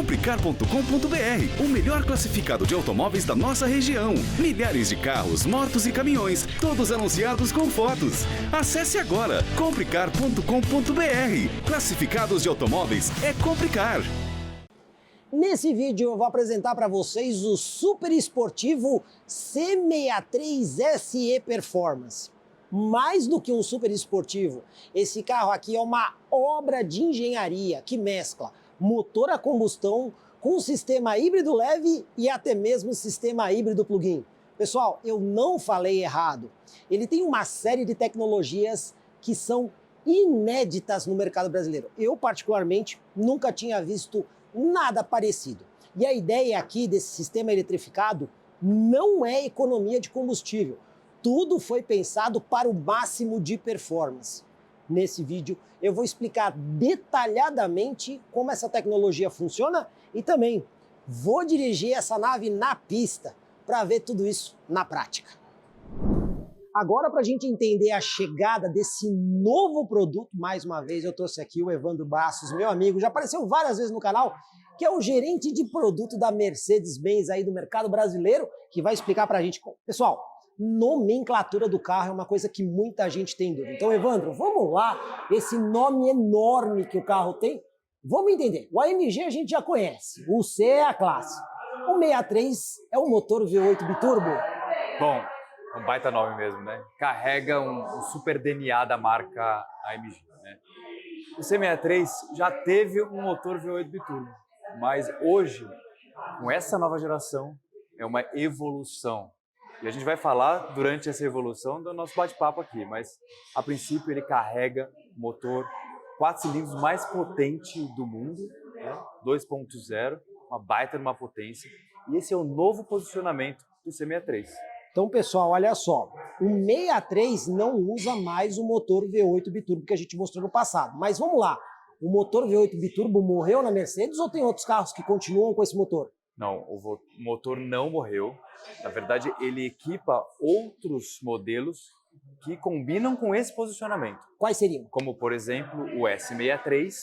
Comprecar.com.br, o melhor classificado de automóveis da nossa região. Milhares de carros, motos e caminhões, todos anunciados com fotos. Acesse agora comprecar.com.br. Classificados de automóveis é Comprecar. Nesse vídeo eu vou apresentar para vocês o super esportivo C63 SE Performance. Mais do que um super esportivo, esse carro aqui é uma obra de engenharia que mescla motor a combustão com sistema híbrido leve e até mesmo sistema híbrido plug-in. Pessoal, eu não falei errado. Ele tem uma série de tecnologias que são inéditas no mercado brasileiro. Eu, particularmente, nunca tinha visto nada parecido. E a ideia aqui desse sistema eletrificado não é economia de combustível. Tudo foi pensado para o máximo de performance. Nesse vídeo eu vou explicar detalhadamente como essa tecnologia funciona e também vou dirigir essa nave na pista para ver tudo isso na prática. Agora, para a gente entender a chegada desse novo produto, mais uma vez eu trouxe aqui o Evandro Bastos, meu amigo, já apareceu várias vezes no canal, que é o gerente de produto da Mercedes-Benz aí do mercado brasileiro, que vai explicar para a gente. Pessoal, nomenclatura do carro é uma coisa que muita gente tem dúvida. Então, Evandro, vamos lá, esse nome enorme que o carro tem, vamos entender. O AMG a gente já conhece, o C é a classe, o 63 é o motor V8 biturbo. Bom, um baita nome mesmo, né? Carrega um super DNA da marca AMG, né? O C63 já teve um motor V8 biturbo, mas hoje, com essa nova geração, é uma evolução. E a gente vai falar durante essa evolução do nosso bate-papo aqui, mas a princípio ele carrega o motor 4 cilindros mais potente do mundo, né? 2.0, uma baita de uma potência, e esse é o novo posicionamento do C63. Então, pessoal, olha só, o 63 não usa mais o motor V8 biturbo que a gente mostrou no passado, mas vamos lá, o motor V8 biturbo morreu na Mercedes ou tem outros carros que continuam com esse motor? Não, o motor não morreu. Na verdade, ele equipa outros modelos que combinam com esse posicionamento. Quais seriam? Como, por exemplo, o S63,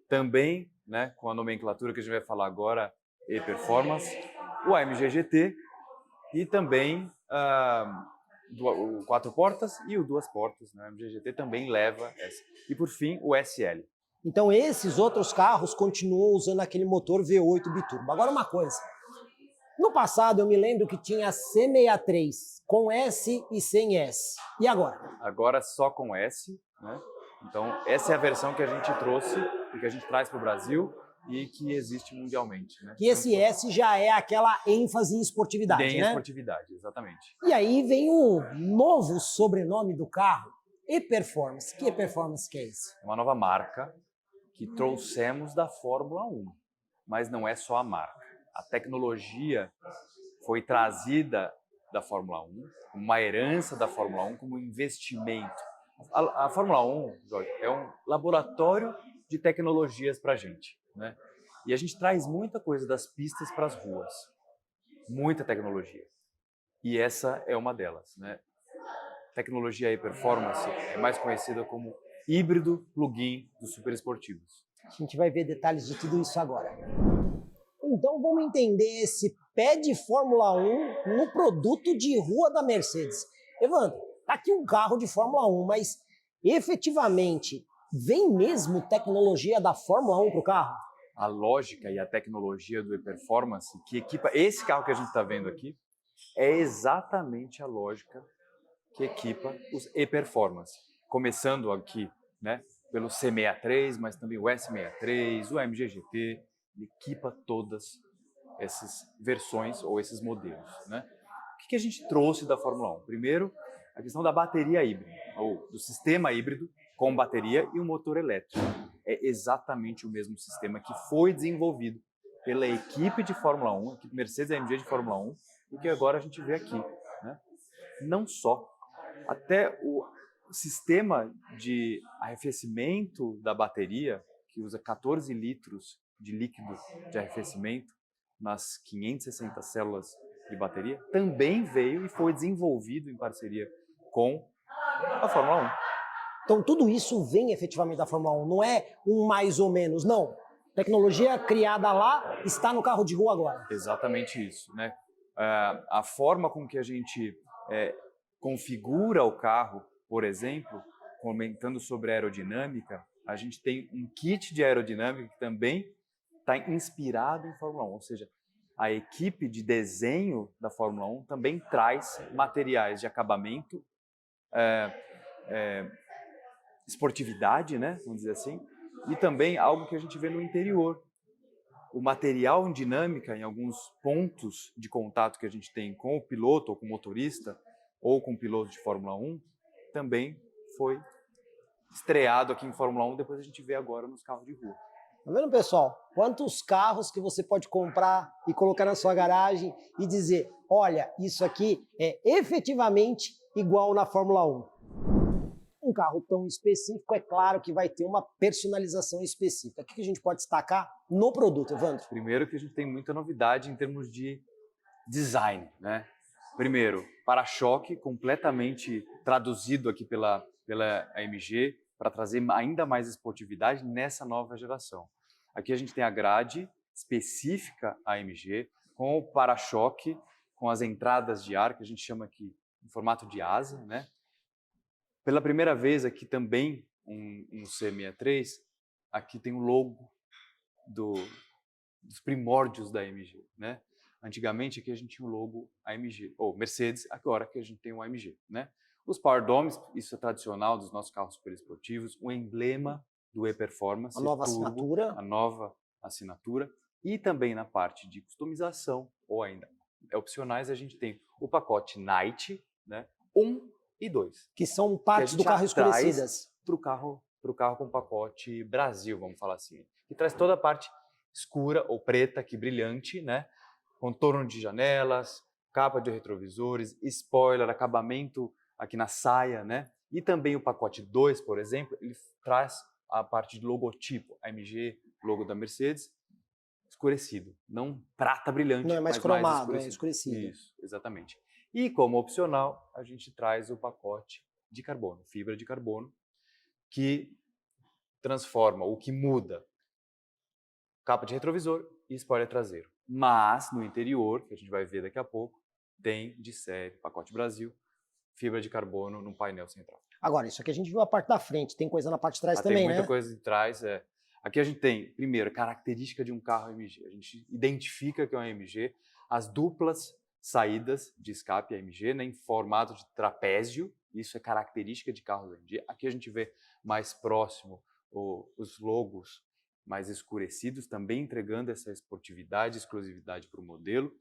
também, né, com a nomenclatura que a gente vai falar agora, e-Performance, o AMG GT e também o 4 portas e o 2 portas. Né? O AMG GT também leva essa. E, por fim, o SL. Então, esses outros carros continuam usando aquele motor V8 biturbo. Agora, uma coisa. No passado, eu me lembro que tinha C63 com S e sem S. E agora? Agora só com S, né? Então, essa é a versão que a gente trouxe e que a gente traz para o Brasil e que existe mundialmente. Né? Que esse S já é aquela ênfase em esportividade, Tem né? esportividade, exatamente. E aí vem o novo sobrenome do carro, e-Performance. Que e-Performance que é esse? É uma nova marca que trouxemos da Fórmula 1, mas não é só a marca. A tecnologia foi trazida da Fórmula 1, uma herança da Fórmula 1 como investimento. A Fórmula 1, Jorge, é um laboratório de tecnologias para a gente, né? E a gente traz muita coisa das pistas para as ruas, muita tecnologia. E essa é uma delas, né? Tecnologia e performance é mais conhecida como híbrido plug-in dos superesportivos. A gente vai ver detalhes de tudo isso agora. Então vamos entender esse pé de Fórmula 1 no produto de rua da Mercedes. Evandro, tá aqui um carro de Fórmula 1, mas efetivamente vem mesmo tecnologia da Fórmula 1 para o carro? A lógica e a tecnologia do e-performance que equipa esse carro que a gente está vendo aqui é exatamente a lógica que equipa os e-performance. Começando aqui, né, pelo C63, mas também o S63, o AMG GT, ele equipa todas essas versões ou esses modelos, né? O que a gente trouxe da Fórmula 1? Primeiro, a questão da bateria híbrida, ou do sistema híbrido com bateria e um motor elétrico. É exatamente o mesmo sistema que foi desenvolvido pela equipe de Fórmula 1, a equipe Mercedes AMG de Fórmula 1, e que agora a gente vê aqui, né? Não só, até o sistema de arrefecimento da bateria, que usa 14 litros de líquido de arrefecimento nas 560 células de bateria, também veio e foi desenvolvido em parceria com a Fórmula 1. Então tudo isso vem efetivamente da Fórmula 1, não é um mais ou menos, não. Tecnologia criada lá está no carro de rua agora. Exatamente isso, né? A forma com que a gente configura o carro, por exemplo, comentando sobre aerodinâmica, a gente tem um kit de aerodinâmica que também está inspirado em Fórmula 1, ou seja, a equipe de desenho da Fórmula 1 também traz materiais de acabamento, esportividade, né, vamos dizer assim, e também algo que a gente vê no interior. O material em dinâmica, em alguns pontos de contato que a gente tem com o piloto, ou com o motorista, ou com o piloto de Fórmula 1, também foi estreado aqui em Fórmula 1, depois a gente vê agora nos carros de rua. Tá vendo, pessoal? Quantos carros que você pode comprar e colocar na sua garagem e dizer, olha, isso aqui é efetivamente igual na Fórmula 1. Um carro tão específico, é claro que vai ter uma personalização específica. O que a gente pode destacar no produto, Evandro? Primeiro que a gente tem muita novidade em termos de design, né? Primeiro, para-choque completamente traduzido aqui pela AMG para trazer ainda mais esportividade nessa nova geração. Aqui a gente tem a grade específica AMG com o para-choque, com as entradas de ar, que a gente chama aqui em formato de asa, né? Pela primeira vez aqui também um C63, aqui tem o logo dos primórdios da AMG, né? Antigamente aqui a gente tinha o logo AMG, ou Mercedes, agora que a gente tem o AMG, né? Os Power Domes, isso é tradicional dos nossos carros super esportivos, o emblema do E-Performance, A nova assinatura. A nova assinatura, e também na parte de customização, ou ainda opcionais, a gente tem o pacote Night, né? 1 e 2. Que são partes do carro escurecidas. Para o carro com pacote Brasil, vamos falar assim. Que traz toda a parte escura ou preta, aqui brilhante, né? Contorno de janelas, capa de retrovisores, spoiler, acabamento aqui na saia, né? E também o pacote 2, por exemplo, ele traz a parte de logotipo, AMG, logo da Mercedes, escurecido. Não prata brilhante, não é mais mas cromado, mais é escurecido. Isso, exatamente. E como opcional, a gente traz o pacote de carbono, fibra de carbono, que transforma, o que muda, capa de retrovisor e spoiler traseiro. Mas no interior, que a gente vai ver daqui a pouco, tem de série, pacote Brasil, fibra de carbono no painel central. Agora, isso aqui a gente viu a parte da frente, tem coisa na parte de trás também, tem muita né? coisa de trás, Aqui a gente tem, primeiro, característica de um carro AMG. A gente identifica que é um AMG, as duplas saídas de escape AMG, né, em formato de trapézio, isso é característica de carros AMG. Aqui a gente vê mais próximo os logos mais escurecidos, também entregando essa esportividade, exclusividade para o modelo.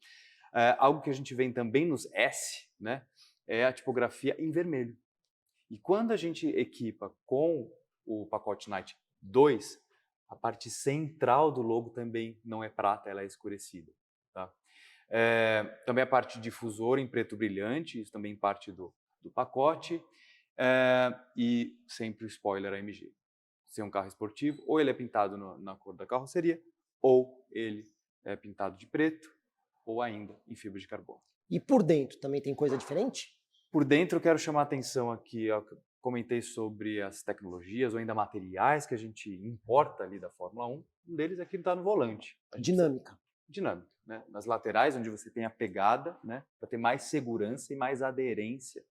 Algo que a gente vê também nos S, né, é a tipografia em vermelho. E quando a gente equipa com o pacote Night 2, a parte central do logo também não é prata, ela é escurecida. Tá? Também a parte de difusor em preto brilhante, isso também parte do pacote. E sempre o spoiler AMG. Se é um carro esportivo, ou ele é pintado na cor da carroceria, ou ele é pintado de preto, ou ainda em fibra de carbono. E por dentro também tem coisa diferente? Por dentro eu quero chamar a atenção aqui, eu comentei sobre as tecnologias ou ainda materiais que a gente importa ali da Fórmula 1. Um deles aqui está no volante. Dinâmica. Dinâmica, né? Nas laterais, onde você tem a pegada, né? Para ter mais segurança e mais aderência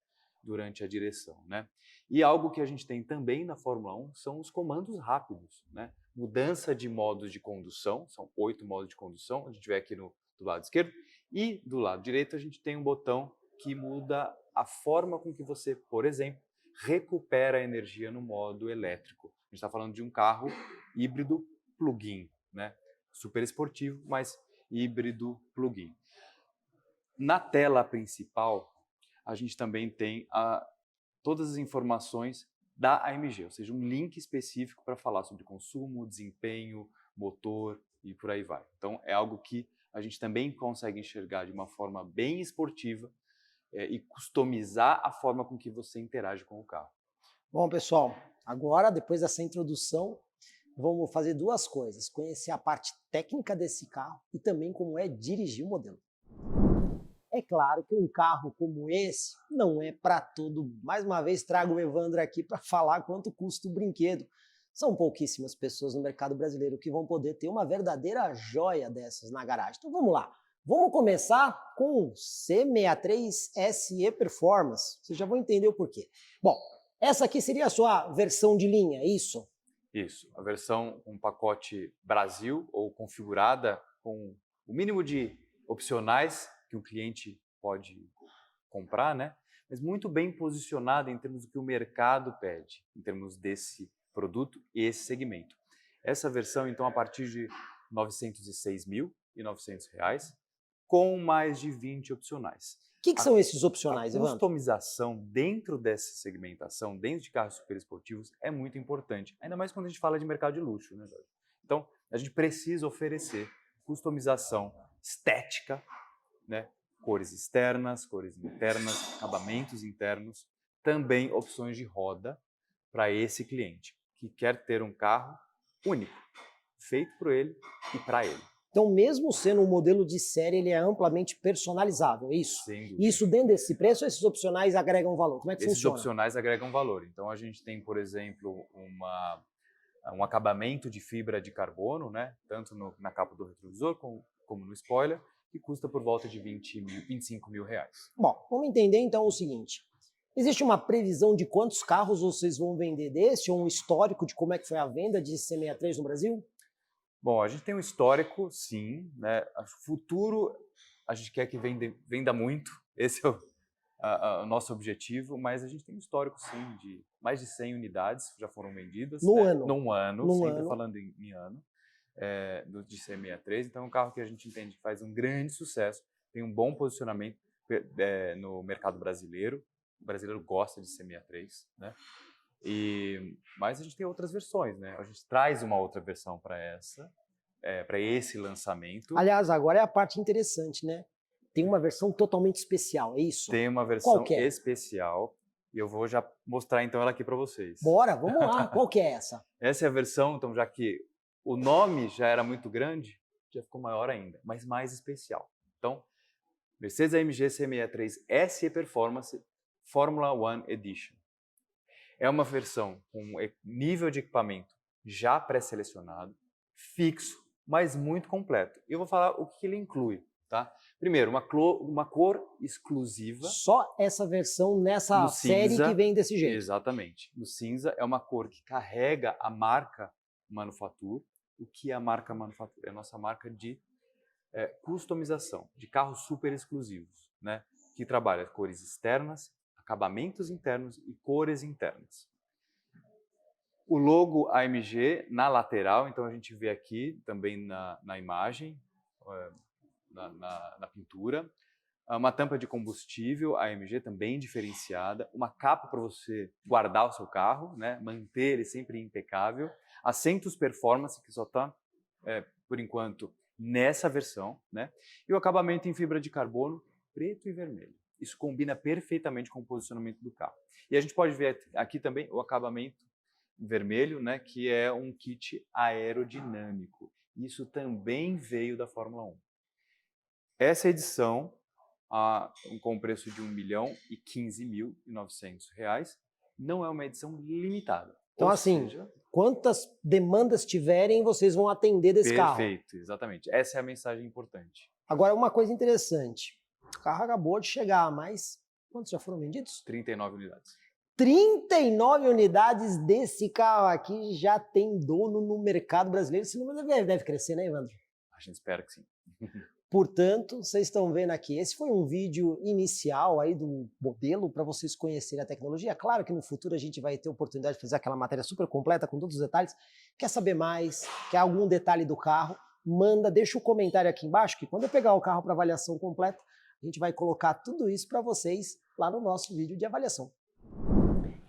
durante a direção, né? E algo que a gente tem também na Fórmula 1 são os comandos rápidos, né? Mudança de modos de condução, são 8 modos de condução, a gente vê aqui do lado esquerdo, e do lado direito a gente tem um botão que muda a forma com que você, por exemplo, recupera a energia no modo elétrico. A gente está falando de um carro híbrido plug-in, né? Super esportivo, mas híbrido plug-in. Na tela principal, a gente também tem todas as informações da AMG, ou seja, um link específico para falar sobre consumo, desempenho, motor e por aí vai. Então, é algo que a gente também consegue enxergar de uma forma bem esportiva e customizar a forma com que você interage com o carro. Bom, pessoal, agora, depois dessa introdução, vamos fazer duas coisas. Conhecer a parte técnica desse carro e também como é dirigir o modelo. É claro que um carro como esse não é para todo. Mais uma vez trago o Evandro aqui para falar quanto custa o brinquedo. São pouquíssimas pessoas no mercado brasileiro que vão poder ter uma verdadeira joia dessas na garagem. Então vamos lá. Vamos começar com o C63 SE Performance. Vocês já vão entender o porquê. Bom, essa aqui seria a sua versão de linha, é isso? Isso, a versão um pacote Brasil ou configurada com o mínimo de opcionais que o cliente pode comprar, né? Mas muito bem posicionada em termos do que o mercado pede, em termos desse produto e esse segmento. Essa versão, então, a partir de R$ 906.900, com mais de 20 opcionais. O que são esses opcionais, A Evandro? customização dentro dessa segmentação, dentro de carros super esportivos, é muito importante. Ainda mais quando a gente fala de mercado de luxo, né, Jorge? Então, a gente precisa oferecer customização estética, né? Cores externas, cores internas, acabamentos internos, também opções de roda para esse cliente que quer ter um carro único, feito por ele e para ele. Então, mesmo sendo um modelo de série, ele é amplamente personalizável, é isso? Sem dúvida. Isso dentro desse preço, esses opcionais agregam valor? Como é que Esses funciona? opcionais agregam valor. Então, a gente tem, por exemplo, um acabamento de fibra de carbono, né? Tanto na capa do retrovisor como no spoiler, que custa por volta de R$ 25 mil. Bom, vamos entender então o seguinte. Existe uma previsão de quantos carros vocês vão vender desse, ou um histórico de como é que foi a venda de C63 no Brasil? Bom, a gente tem um histórico, sim, né? O futuro, a gente quer que venda muito, esse é o nosso objetivo, mas a gente tem um histórico, sim, de mais de 100 unidades que já foram vendidas. No né? ano. Num ano, Num sempre ano. falando em ano, de C63. Então, é um carro que a gente entende que faz um grande sucesso, tem um bom posicionamento no mercado brasileiro. O brasileiro gosta de C63, né? Mas a gente tem outras versões, né? A gente traz uma outra versão para esse lançamento. Aliás, agora é a parte interessante, né? Tem uma versão totalmente especial, é isso? Tem uma versão Qual que é? especial e eu vou já mostrar então ela aqui para vocês. Bora, vamos lá. Qual que é essa? Essa é a versão, então, já que o nome já era muito grande, já ficou maior ainda, mas mais especial. Então, Mercedes-AMG C63 SE Performance Formula One Edition. É uma versão com nível de equipamento já pré-selecionado, fixo, mas muito completo. Eu vou falar o que ele inclui, tá? Primeiro, uma cor exclusiva. Só essa versão nessa No série cinza, que vem desse jeito. Exatamente. No cinza é uma cor que carrega a marca Manufacture. O que é a marca Manufacture? É a nossa marca de customização, de carros super exclusivos, né? Que trabalha cores externas, acabamentos internos e cores internas. O logo AMG na lateral, então a gente vê aqui também na imagem, na pintura. Uma tampa de combustível AMG também diferenciada, uma capa para você guardar o seu carro, né? Manter ele sempre impecável. Assentos Performance, que só está, por enquanto, nessa versão, né? E o acabamento em fibra de carbono preto e vermelho. Isso combina perfeitamente com o posicionamento do carro. E a gente pode ver aqui também o acabamento vermelho, né? Que é um kit aerodinâmico. Isso também veio da Fórmula 1. Essa edição, com o preço de R$ 1.015.900, não é uma edição limitada. Então, Ou assim, seja, quantas demandas tiverem, vocês vão atender desse carro. perfeito, exatamente. Essa é a mensagem importante. Agora, uma coisa interessante. O carro acabou de chegar, mas quantos já foram vendidos? 39 unidades. 39 unidades desse carro aqui já tem dono no mercado brasileiro. Esse número deve crescer, né, Evandro? A gente espera que sim. Portanto, vocês estão vendo aqui, esse foi um vídeo inicial aí do modelo para vocês conhecerem a tecnologia. Claro que no futuro a gente vai ter oportunidade de fazer aquela matéria super completa com todos os detalhes. Quer saber mais? Quer algum detalhe do carro? Manda, deixa o comentário aqui embaixo que quando eu pegar o carro para avaliação completa, a gente vai colocar tudo isso para vocês lá no nosso vídeo de avaliação.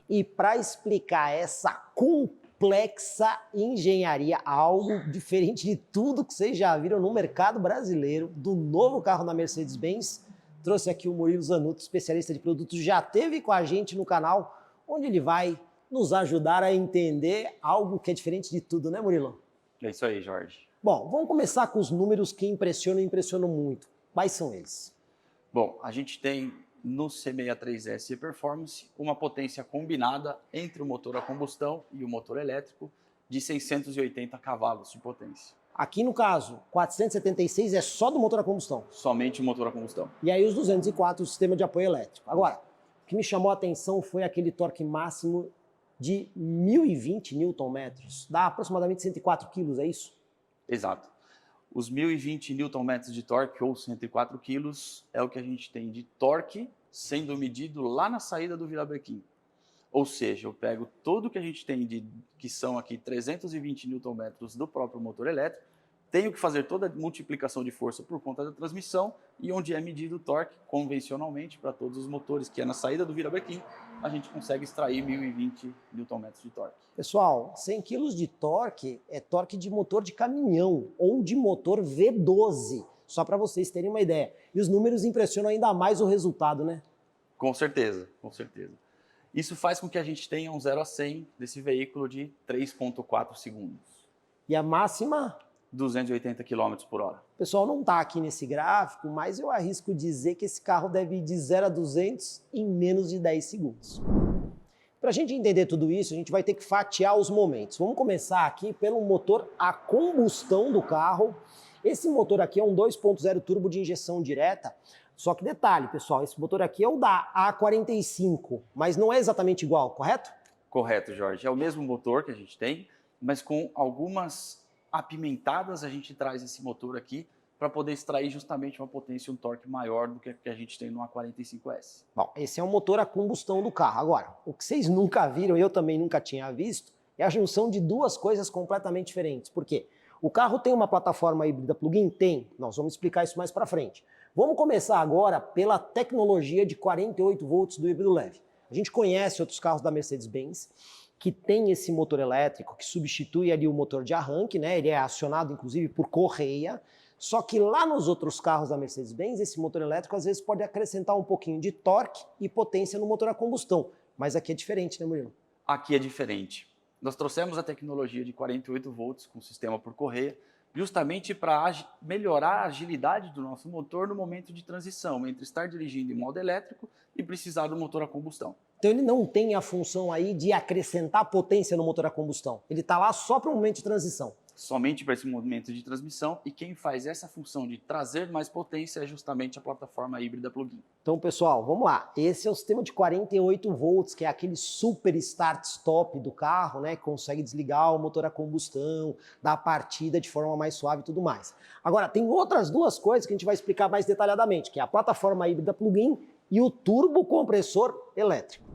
E para explicar essa complexa engenharia, algo diferente de tudo que vocês já viram no mercado brasileiro, do novo carro da Mercedes-Benz, trouxe aqui o Murilo Zanutto, especialista de produtos, já esteve com a gente no canal, onde ele vai nos ajudar a entender algo que é diferente de tudo, né, Murilo? É isso aí, Jorge. Bom, vamos começar com os números que impressionam muito. Quais são eles? Bom, a gente tem no C63 SE Performance uma potência combinada entre o motor a combustão e o motor elétrico de 680 cavalos de potência. Aqui no caso, 476 é só do motor a combustão. Somente o motor a combustão. E aí os 204, o sistema de apoio elétrico. Agora, o que me chamou a atenção foi aquele torque máximo de 1020 Nm. Dá aproximadamente 104 kg, é isso? Exato. Os 1020 Nm de torque, ou 104 kg, é o que a gente tem de torque sendo medido lá na saída do virabrequim. Ou seja, eu pego tudo que a gente tem, que são aqui 320 Nm do próprio motor elétrico, tenho que fazer toda a multiplicação de força por conta da transmissão e onde é medido o torque convencionalmente para todos os motores, que é na saída do virabrequim, a gente consegue extrair 1020 Nm de torque. Pessoal, 100 kg de torque é torque de motor de caminhão ou de motor V12, só para vocês terem uma ideia. E os números impressionam ainda mais o resultado, né? Com certeza, com certeza. Isso faz com que a gente tenha um 0 a 100 desse veículo de 3,4 segundos. E a máxima? 280 km por hora. O pessoal não está aqui nesse gráfico, mas eu arrisco dizer que esse carro deve ir de 0 a 200 em menos de 10 segundos. Para a gente entender tudo isso, a gente vai ter que fatiar os momentos. Vamos começar aqui pelo motor a combustão do carro. Esse motor aqui é um 2.0 turbo de injeção direta. Só que detalhe, pessoal, esse motor aqui é o da A45, mas não é exatamente igual, correto? Correto, Jorge. É o mesmo motor que a gente tem, mas com algumas apimentadas a gente traz esse motor aqui para poder extrair justamente uma potência e um torque maior do que a gente tem no A45S. Bom, esse é o motor a combustão do carro. Agora, o que vocês nunca viram, eu também nunca tinha visto, é a junção de duas coisas completamente diferentes. Por quê? O carro tem uma plataforma híbrida plug-in? Tem. Nós vamos explicar isso mais para frente. Vamos começar agora pela tecnologia de 48 volts do híbrido leve. A gente conhece outros carros da Mercedes-Benz que tem esse motor elétrico que substitui ali o motor de arranque, né? Ele é acionado inclusive por correia. Só que lá nos outros carros da Mercedes-Benz, esse motor elétrico às vezes pode acrescentar um pouquinho de torque e potência no motor a combustão. Mas aqui é diferente, né, Murilo? Aqui é diferente. Nós trouxemos a tecnologia de 48 volts com sistema por correia, justamente para melhorar a agilidade do nosso motor no momento de transição entre estar dirigindo em modo elétrico e precisar do motor a combustão. Então ele não tem a função aí de acrescentar potência no motor a combustão. Ele está lá só para o momento de transição. Somente para esse momento de transmissão, e quem faz essa função de trazer mais potência é justamente a plataforma híbrida plug-in. Então, pessoal, vamos lá. Esse é o sistema de 48 volts, que é aquele super start-stop do carro, né? Que consegue desligar o motor a combustão, dar a partida de forma mais suave e tudo mais. Agora, tem outras duas coisas que a gente vai explicar mais detalhadamente, que é a plataforma híbrida plug-in e o turbocompressor elétrico.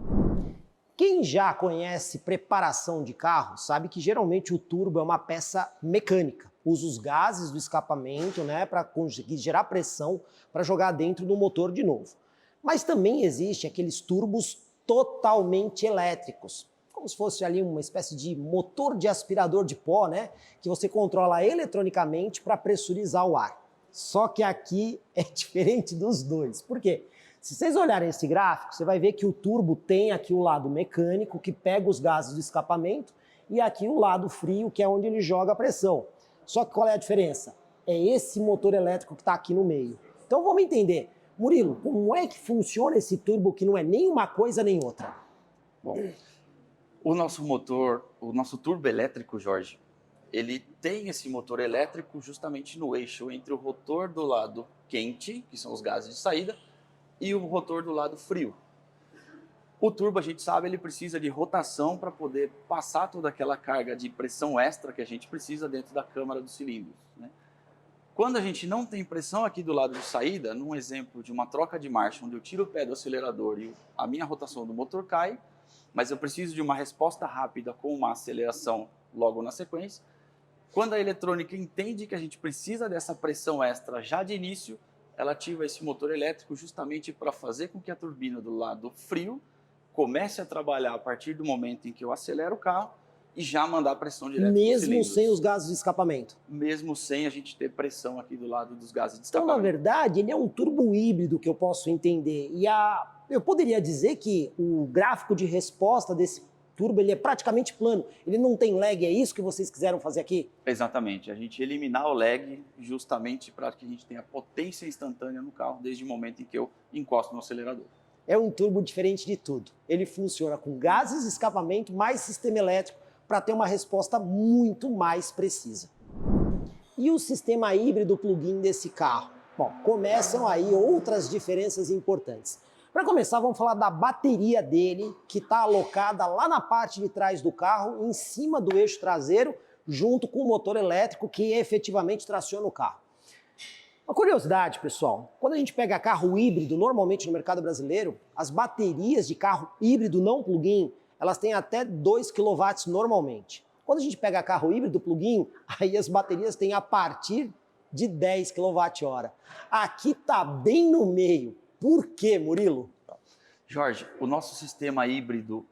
Quem já conhece preparação de carro sabe que geralmente o turbo é uma peça mecânica. Usa os gases do escapamento, né, para conseguir gerar pressão para jogar dentro do motor de novo. Mas também existe aqueles turbos totalmente elétricos, como se fosse ali uma espécie de motor de aspirador de pó, né, que você controla eletronicamente para pressurizar o ar. Só que aqui é diferente dos dois. Por quê? Se vocês olharem esse gráfico, você vai ver que o turbo tem aqui o lado mecânico, que pega os gases do escapamento, e aqui o lado frio, que é onde ele joga a pressão. Só que qual é a diferença? É esse motor elétrico que está aqui no meio. Então vamos entender. Murilo, como é que funciona esse turbo que não é nem uma coisa nem outra? Bom, o nosso motor, o nosso turbo elétrico, Jorge, ele tem esse motor elétrico justamente no eixo entre o rotor do lado quente, que são os gases de saída, e o rotor do lado frio. O turbo, a gente sabe, ele precisa de rotação para poder passar toda aquela carga de pressão extra que a gente precisa dentro da câmara dos cilindros, né? Quando a gente não tem pressão aqui do lado de saída, num exemplo de uma troca de marcha, onde eu tiro o pé do acelerador e a minha rotação do motor cai, mas eu preciso de uma resposta rápida com uma aceleração logo na sequência, quando a eletrônica entende que a gente precisa dessa pressão extra já de início, ela ativa esse motor elétrico justamente para fazer com que a turbina do lado frio comece a trabalhar a partir do momento em que eu acelero o carro e já mandar pressão direta para os cilindros. Mesmo sem os gases de escapamento? Mesmo sem a gente ter pressão aqui do lado dos gases de Então, escapamento. na verdade, ele é um turbo híbrido que eu posso entender. E eu poderia dizer que o gráfico de resposta desse turbo ele é praticamente plano. Ele não tem lag, é isso que vocês quiseram fazer aqui? Exatamente. A gente eliminar o lag justamente para que a gente tenha potência instantânea no carro desde o momento em que eu encosto no acelerador. É um turbo diferente de tudo. Ele funciona com gases de escapamento mais sistema elétrico para ter uma resposta muito mais precisa. E o sistema híbrido plug-in desse carro? Bom, começam aí outras diferenças importantes. Para começar, vamos falar da bateria dele, que está alocada lá na parte de trás do carro, em cima do eixo traseiro, junto com o motor elétrico que efetivamente traciona o carro. Uma curiosidade, pessoal, quando a gente pega carro híbrido, normalmente no mercado brasileiro, as baterias de carro híbrido não plug-in, elas têm até 2 kW normalmente. Quando a gente pega carro híbrido plug-in, aí as baterias têm a partir de 10 kWh. Aqui tá bem no meio. Por quê, Murilo? Jorge, o nosso sistema híbrido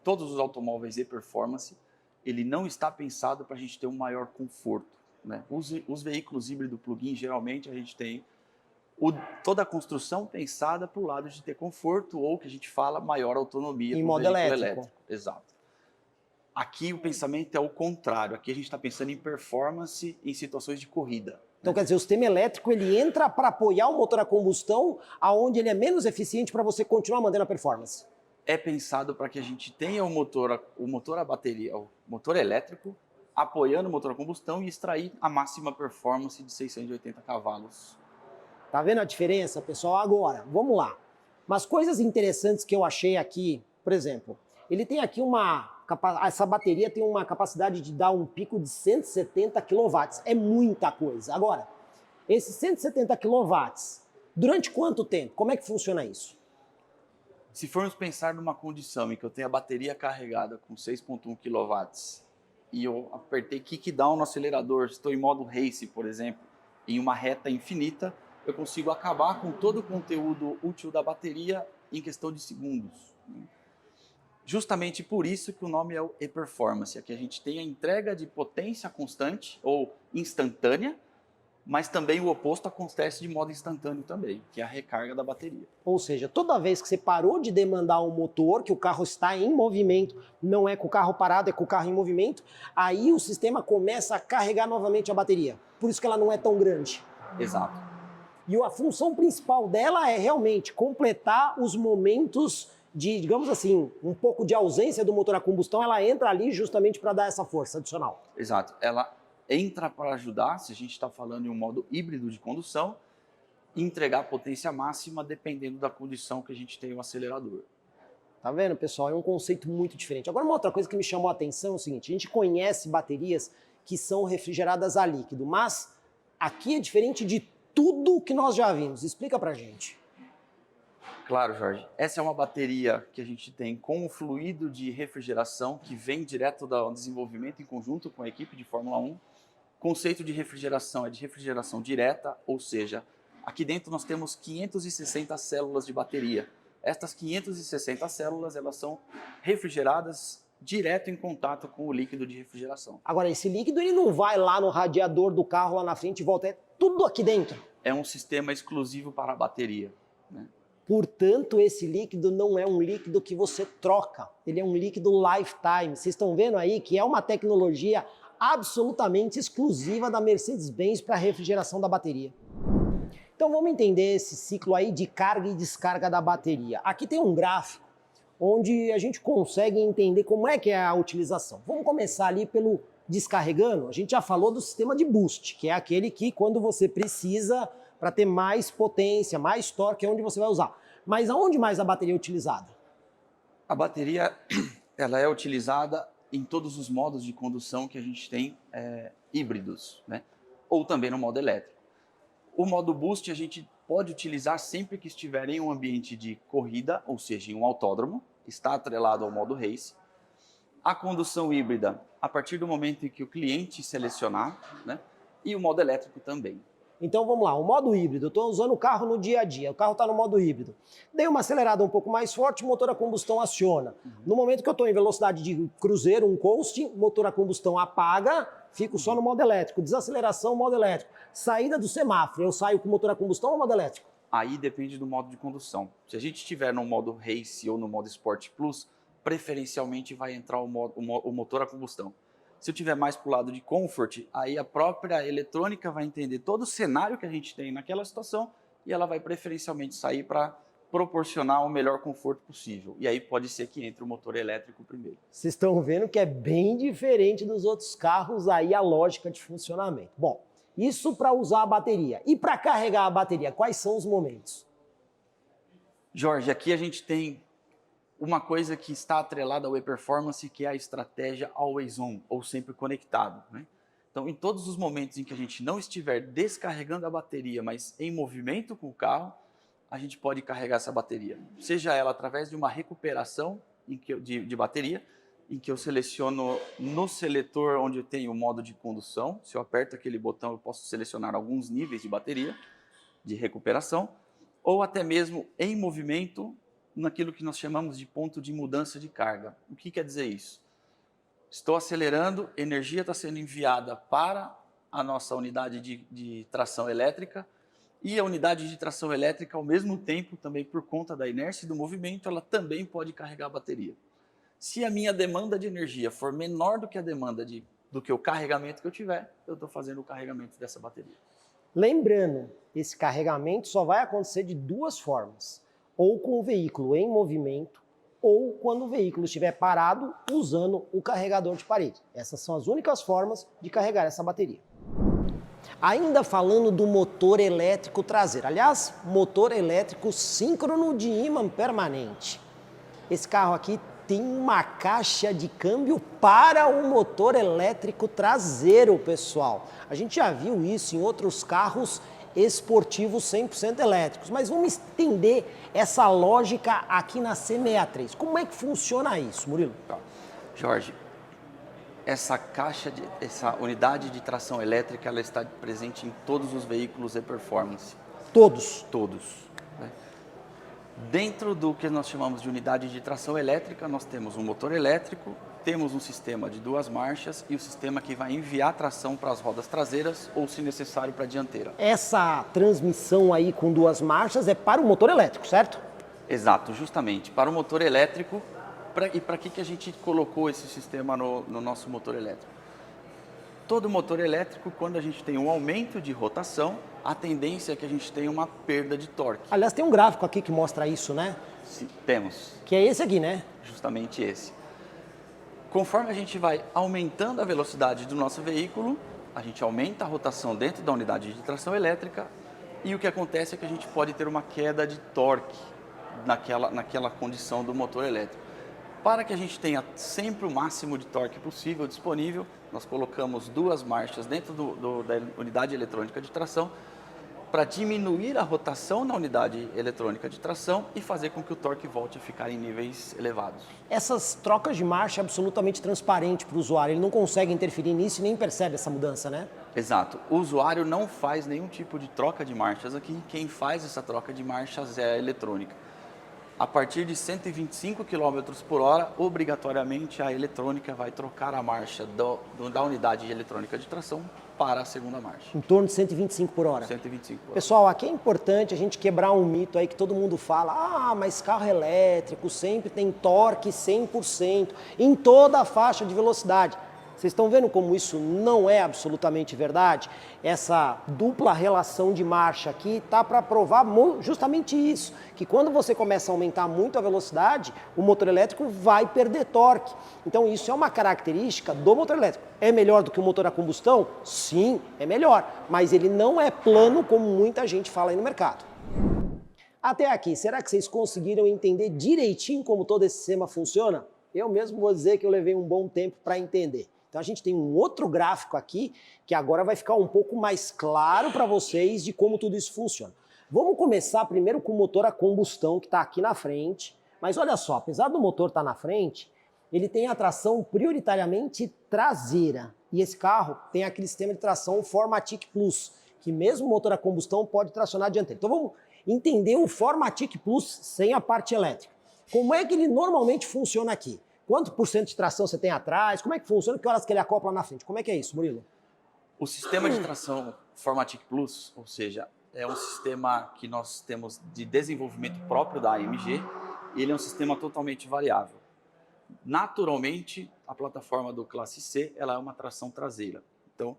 todos os automóveis e performance, ele não está pensado para a gente ter um maior conforto, né? Os veículos híbrido plug-in, geralmente a gente tem toda a construção pensada para o lado de ter conforto ou que a gente fala maior autonomia em do modo veículo elétrico. Exato. Aqui o pensamento é o contrário. Aqui a gente está pensando em performance em situações de corrida. Então, quer dizer, o sistema elétrico ele entra para apoiar o motor a combustão, aonde ele é menos eficiente para você continuar mantendo a performance. É pensado para que a gente tenha o motor a bateria, o motor elétrico, apoiando o motor a combustão e extrair a máxima performance de 680 cavalos. Tá vendo a diferença, pessoal? Agora, vamos lá. Umas coisas interessantes que eu achei aqui, por exemplo, ele tem aqui essa bateria tem uma capacidade de dar um pico de 170 kW. É muita coisa. Agora, esses 170 kW, durante quanto tempo? Como é que funciona isso? Se formos pensar numa condição em que eu tenho a bateria carregada com 6.1 kW e eu apertei kick down no acelerador, estou em modo race, por exemplo, em uma reta infinita, eu consigo acabar com todo o conteúdo útil da bateria em questão de segundos. Justamente por isso que o nome é o e-performance, é que a gente tem a entrega de potência constante ou instantânea, mas também o oposto acontece de modo instantâneo também, que é a recarga da bateria. Ou seja, toda vez que você parou de demandar um motor, que o carro está em movimento, não é com o carro parado, é com o carro em movimento, aí o sistema começa a carregar novamente a bateria. Por isso que ela não é tão grande. Exato. E a função principal dela é realmente completar os momentos de, digamos assim, um pouco de ausência do motor a combustão, ela entra ali justamente para dar essa força adicional. Exato. Ela entra para ajudar, se a gente está falando em um modo híbrido de condução, entregar a potência máxima dependendo da condição que a gente tem o acelerador. Tá vendo, pessoal? É um conceito muito diferente. Agora, uma outra coisa que me chamou a atenção é o seguinte, a gente conhece baterias que são refrigeradas a líquido, mas aqui é diferente de tudo que nós já vimos. Explica pra gente. Claro, Jorge. Essa é uma bateria que a gente tem com o fluido de refrigeração que vem direto do desenvolvimento em conjunto com a equipe de Fórmula 1. O conceito de refrigeração é de refrigeração direta, ou seja, aqui dentro nós temos 560 células de bateria. Estas 560 células, elas são refrigeradas direto em contato com o líquido de refrigeração. Agora, esse líquido ele não vai lá no radiador do carro lá na frente e volta, é tudo aqui dentro. É um sistema exclusivo para a bateria, né? Portanto, esse líquido não é um líquido que você troca, ele é um líquido lifetime. Vocês estão vendo aí que é uma tecnologia absolutamente exclusiva da Mercedes-Benz para a refrigeração da bateria. Então vamos entender esse ciclo aí de carga e descarga da bateria. Aqui tem um gráfico onde a gente consegue entender como é que é a utilização. Vamos começar ali pelo descarregando. A gente já falou do sistema de boost, que é aquele que quando você precisa para ter mais potência, mais torque, é onde você vai usar. Mas aonde mais a bateria é utilizada? A bateria ela é utilizada em todos os modos de condução que a gente tem híbridos, né? Ou também no modo elétrico. O modo boost a gente pode utilizar sempre que estiver em um ambiente de corrida, ou seja, em um autódromo, está atrelado ao modo race. A condução híbrida, a partir do momento em que o cliente selecionar, né? E o modo elétrico também. Então vamos lá, o modo híbrido, eu estou usando o carro no dia a dia, o carro está no modo híbrido. Dei uma acelerada um pouco mais forte, o motor a combustão aciona. No momento que eu estou em velocidade de cruzeiro, um coasting, o motor a combustão apaga, fico só no modo elétrico. Desaceleração, modo elétrico. Saída do semáforo, eu saio com o motor a combustão ou modo elétrico? Aí depende do modo de condução. Se a gente estiver no modo Race ou no modo Sport Plus, preferencialmente vai entrar o motor a combustão. Se eu tiver mais para o lado de Comfort, aí a própria eletrônica vai entender todo o cenário que a gente tem naquela situação e ela vai preferencialmente sair para proporcionar o melhor conforto possível. E aí pode ser que entre o motor elétrico primeiro. Vocês estão vendo que é bem diferente dos outros carros aí a lógica de funcionamento. Bom, isso para usar a bateria. E para carregar a bateria, quais são os momentos? Jorge, aqui a gente tem uma coisa que está atrelada ao e-performance, que é a estratégia always on, ou sempre conectado, né? Então, em todos os momentos em que a gente não estiver descarregando a bateria, mas em movimento com o carro, a gente pode carregar essa bateria. Seja ela através de uma recuperação de bateria, em que eu seleciono no seletor onde eu tenho o modo de condução. Se eu aperto aquele botão, eu posso selecionar alguns níveis de bateria, de recuperação, ou até mesmo em movimento, naquilo que nós chamamos de ponto de mudança de carga. O que quer dizer isso? Estou acelerando, energia está sendo enviada para a nossa unidade de tração elétrica, e a unidade de tração elétrica, ao mesmo tempo, também por conta da inércia e do movimento, ela também pode carregar a bateria. Se a minha demanda de energia for menor do que a demanda do que o carregamento que eu tiver, eu estou fazendo o carregamento dessa bateria. Lembrando, esse carregamento só vai acontecer de duas formas. Ou com o veículo em movimento, ou quando o veículo estiver parado usando o carregador de parede. Essas são as únicas formas de carregar essa bateria. Ainda falando do motor elétrico traseiro, aliás, motor elétrico síncrono de ímã permanente. Esse carro aqui tem uma caixa de câmbio para o motor elétrico traseiro, pessoal. A gente já viu isso em outros carros esportivos 100% elétricos, mas vamos entender essa lógica aqui na C63. Como é que funciona isso, Murilo? Jorge, essa unidade de tração elétrica, ela está presente em todos os veículos e-performance. Todos? Todos. Né? Dentro do que nós chamamos de unidade de tração elétrica, nós temos um motor elétrico, temos um sistema de 2 marchas e o sistema que vai enviar tração para as rodas traseiras ou, se necessário, para a dianteira. Essa transmissão aí com 2 marchas é para o motor elétrico, certo? Exato, justamente. Para o motor elétrico. E para que a gente colocou esse sistema no nosso motor elétrico? Todo motor elétrico, quando a gente tem um aumento de rotação, a tendência é que a gente tenha uma perda de torque. Aliás, tem um gráfico aqui que mostra isso, né? Sim, temos. Que é esse aqui, né? Justamente esse. Conforme a gente vai aumentando a velocidade do nosso veículo, a gente aumenta a rotação dentro da unidade de tração elétrica e o que acontece é que a gente pode ter uma queda de torque naquela condição do motor elétrico. Para que a gente tenha sempre o máximo de torque possível disponível, nós colocamos 2 marchas dentro da unidade eletrônica de tração para diminuir a rotação na unidade eletrônica de tração e fazer com que o torque volte a ficar em níveis elevados. Essas trocas de marcha é absolutamente transparente para o usuário, ele não consegue interferir nisso e nem percebe essa mudança, né? Exato. O usuário não faz nenhum tipo de troca de marchas aqui, quem faz essa troca de marchas é a eletrônica. A partir de 125 km por hora, obrigatoriamente a eletrônica vai trocar a marcha da unidade eletrônica de tração para a segunda marcha. Em torno de 125 por hora. 125 por hora. Pessoal, aqui é importante a gente quebrar um mito aí que todo mundo fala, mas carro elétrico sempre tem torque 100% em toda a faixa de velocidade. Vocês estão vendo como isso não é absolutamente verdade? Essa dupla relação de marcha aqui está para provar justamente isso, que quando você começa a aumentar muito a velocidade, o motor elétrico vai perder torque. Então isso é uma característica do motor elétrico. É melhor do que o motor a combustão? Sim, é melhor, mas ele não é plano como muita gente fala aí no mercado. Até aqui, será que vocês conseguiram entender direitinho como todo esse sistema funciona? Eu mesmo vou dizer que eu levei um bom tempo para entender. Então a gente tem um outro gráfico aqui que agora vai ficar um pouco mais claro para vocês de como tudo isso funciona. Vamos começar primeiro com o motor a combustão que está aqui na frente. Mas olha só, apesar do motor estar na frente, ele tem a tração prioritariamente traseira. E esse carro tem aquele sistema de tração Formatic Plus, que mesmo o motor a combustão pode tracionar a dianteira. Então vamos entender o Formatic Plus sem a parte elétrica. Como é que ele normalmente funciona aqui? Quanto por cento de tração você tem atrás? Como é que funciona? Que horas que ele acopla na frente? Como é que é isso, Murilo? O sistema de tração Formatic Plus, ou seja, é um sistema que nós temos de desenvolvimento próprio da AMG, e ele é um sistema totalmente variável. Naturalmente, a plataforma do Classe C ela é uma tração traseira. Então,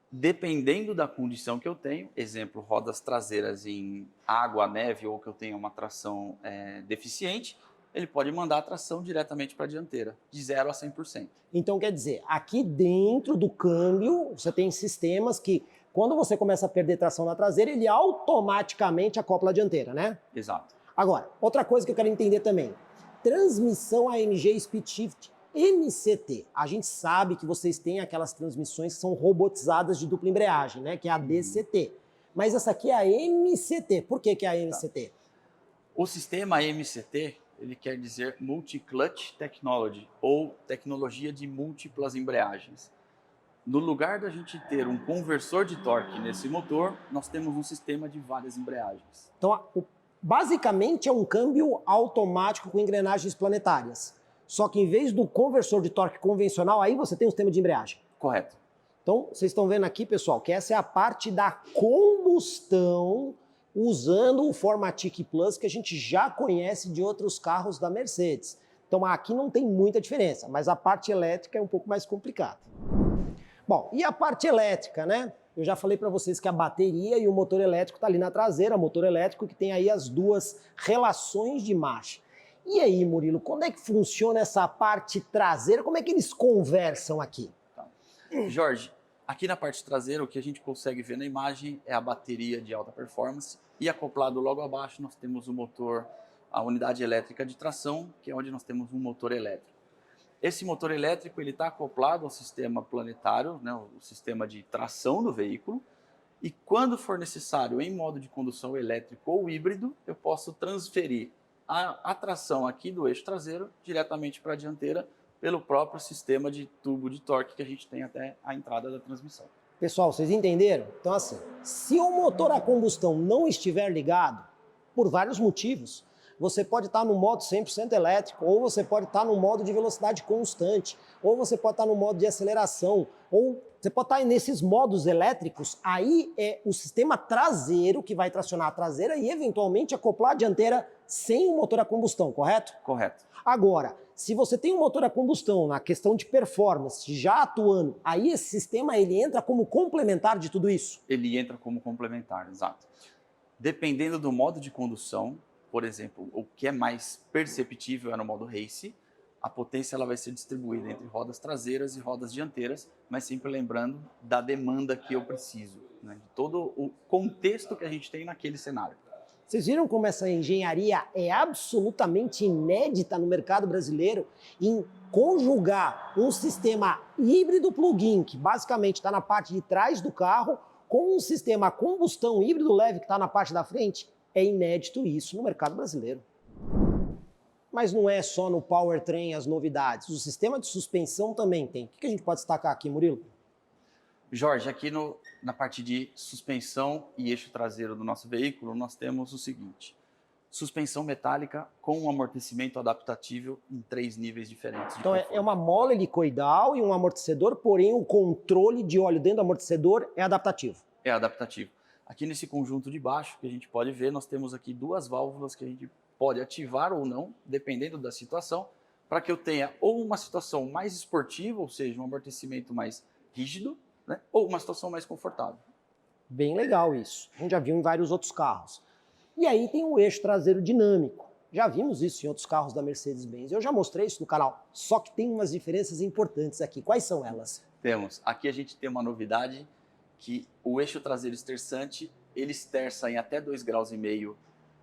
Dependendo da condição que eu tenho, exemplo, rodas traseiras em água, neve ou que eu tenha uma tração deficiente, ele pode mandar a tração diretamente para a dianteira, de 0 a 100%. Então, quer dizer, aqui dentro do câmbio, você tem sistemas que, quando você começa a perder tração na traseira, ele automaticamente acopla a dianteira, né? Exato. Agora, outra coisa que eu quero entender também, transmissão AMG Speed Shift MCT. A gente sabe que vocês têm aquelas transmissões que são robotizadas de dupla embreagem, né? Que é a DCT. Mas essa aqui é a MCT. Por que é a MCT? O sistema MCT, ele quer dizer Multi-Clutch Technology, ou tecnologia de múltiplas embreagens. No lugar da gente ter um conversor de torque nesse motor, nós temos um sistema de várias embreagens. Então, basicamente é um câmbio automático com engrenagens planetárias. Só que em vez do conversor de torque convencional, aí você tem um sistema de embreagem. Correto. Então, vocês estão vendo aqui, pessoal, que essa é a parte da combustão usando o Formatic Plus que a gente já conhece de outros carros da Mercedes. Então, aqui não tem muita diferença, mas a parte elétrica é um pouco mais complicada. Bom, e a parte elétrica, né? Eu já falei para vocês que a bateria e o motor elétrico está ali na traseira, motor elétrico que tem aí as duas relações de marcha. E aí, Murilo, como é que funciona essa parte traseira? Como é que eles conversam aqui? Tá. Jorge, aqui na parte traseira, o que a gente consegue ver na imagem é a bateria de alta performance e acoplado logo abaixo nós temos o motor, a unidade elétrica de tração, que é onde nós temos um motor elétrico. Esse motor elétrico ele está acoplado ao sistema planetário, né, o sistema de tração do veículo, e quando for necessário em modo de condução elétrico ou híbrido, eu posso transferir a tração aqui do eixo traseiro diretamente para a dianteira pelo próprio sistema de tubo de torque que a gente tem até a entrada da transmissão. Pessoal, vocês entenderam? Então assim, se o motor a combustão não estiver ligado, por vários motivos, você pode estar no modo 100% elétrico, ou você pode estar no modo de velocidade constante, ou você pode estar no modo de aceleração, ou você pode estar nesses modos elétricos, aí é o sistema traseiro que vai tracionar a traseira e eventualmente acoplar a dianteira sem o motor a combustão, correto? Correto. Agora, se você tem um motor a combustão na questão de performance já atuando, aí esse sistema ele entra como complementar de tudo isso? Ele entra como complementar, exato. Dependendo do modo de condução, por exemplo, o que é mais perceptível é no modo race, a potência ela vai ser distribuída entre rodas traseiras e rodas dianteiras, mas sempre lembrando da demanda que eu preciso, né, de todo o contexto que a gente tem naquele cenário. Vocês viram como essa engenharia é absolutamente inédita no mercado brasileiro em conjugar um sistema híbrido plug-in, que basicamente está na parte de trás do carro, com um sistema combustão híbrido leve que está na parte da frente? É inédito isso no mercado brasileiro. Mas não é só no powertrain as novidades, o sistema de suspensão também tem. O que a gente pode destacar aqui, Murilo? Jorge, aqui na parte de suspensão e eixo traseiro do nosso veículo, nós temos o seguinte: suspensão metálica com um amortecimento adaptatível em 3 níveis diferentes de Então conforto. é uma mola helicoidal e um amortecedor, porém o controle de óleo dentro do amortecedor é adaptativo. É adaptativo. Aqui nesse conjunto de baixo, que a gente pode ver, nós temos aqui 2 válvulas que a gente pode ativar ou não, dependendo da situação, para que eu tenha ou uma situação mais esportiva, ou seja, um amortecimento mais rígido, né, ou uma situação mais confortável. Bem legal isso. A gente já viu em vários outros carros. E aí tem o eixo traseiro dinâmico. Já vimos isso em outros carros da Mercedes-Benz. Eu já mostrei isso no canal. Só que tem umas diferenças importantes aqui. Quais são elas? Temos. Aqui a gente tem uma novidade, que o eixo traseiro esterçante, ele esterça em até 2,5 graus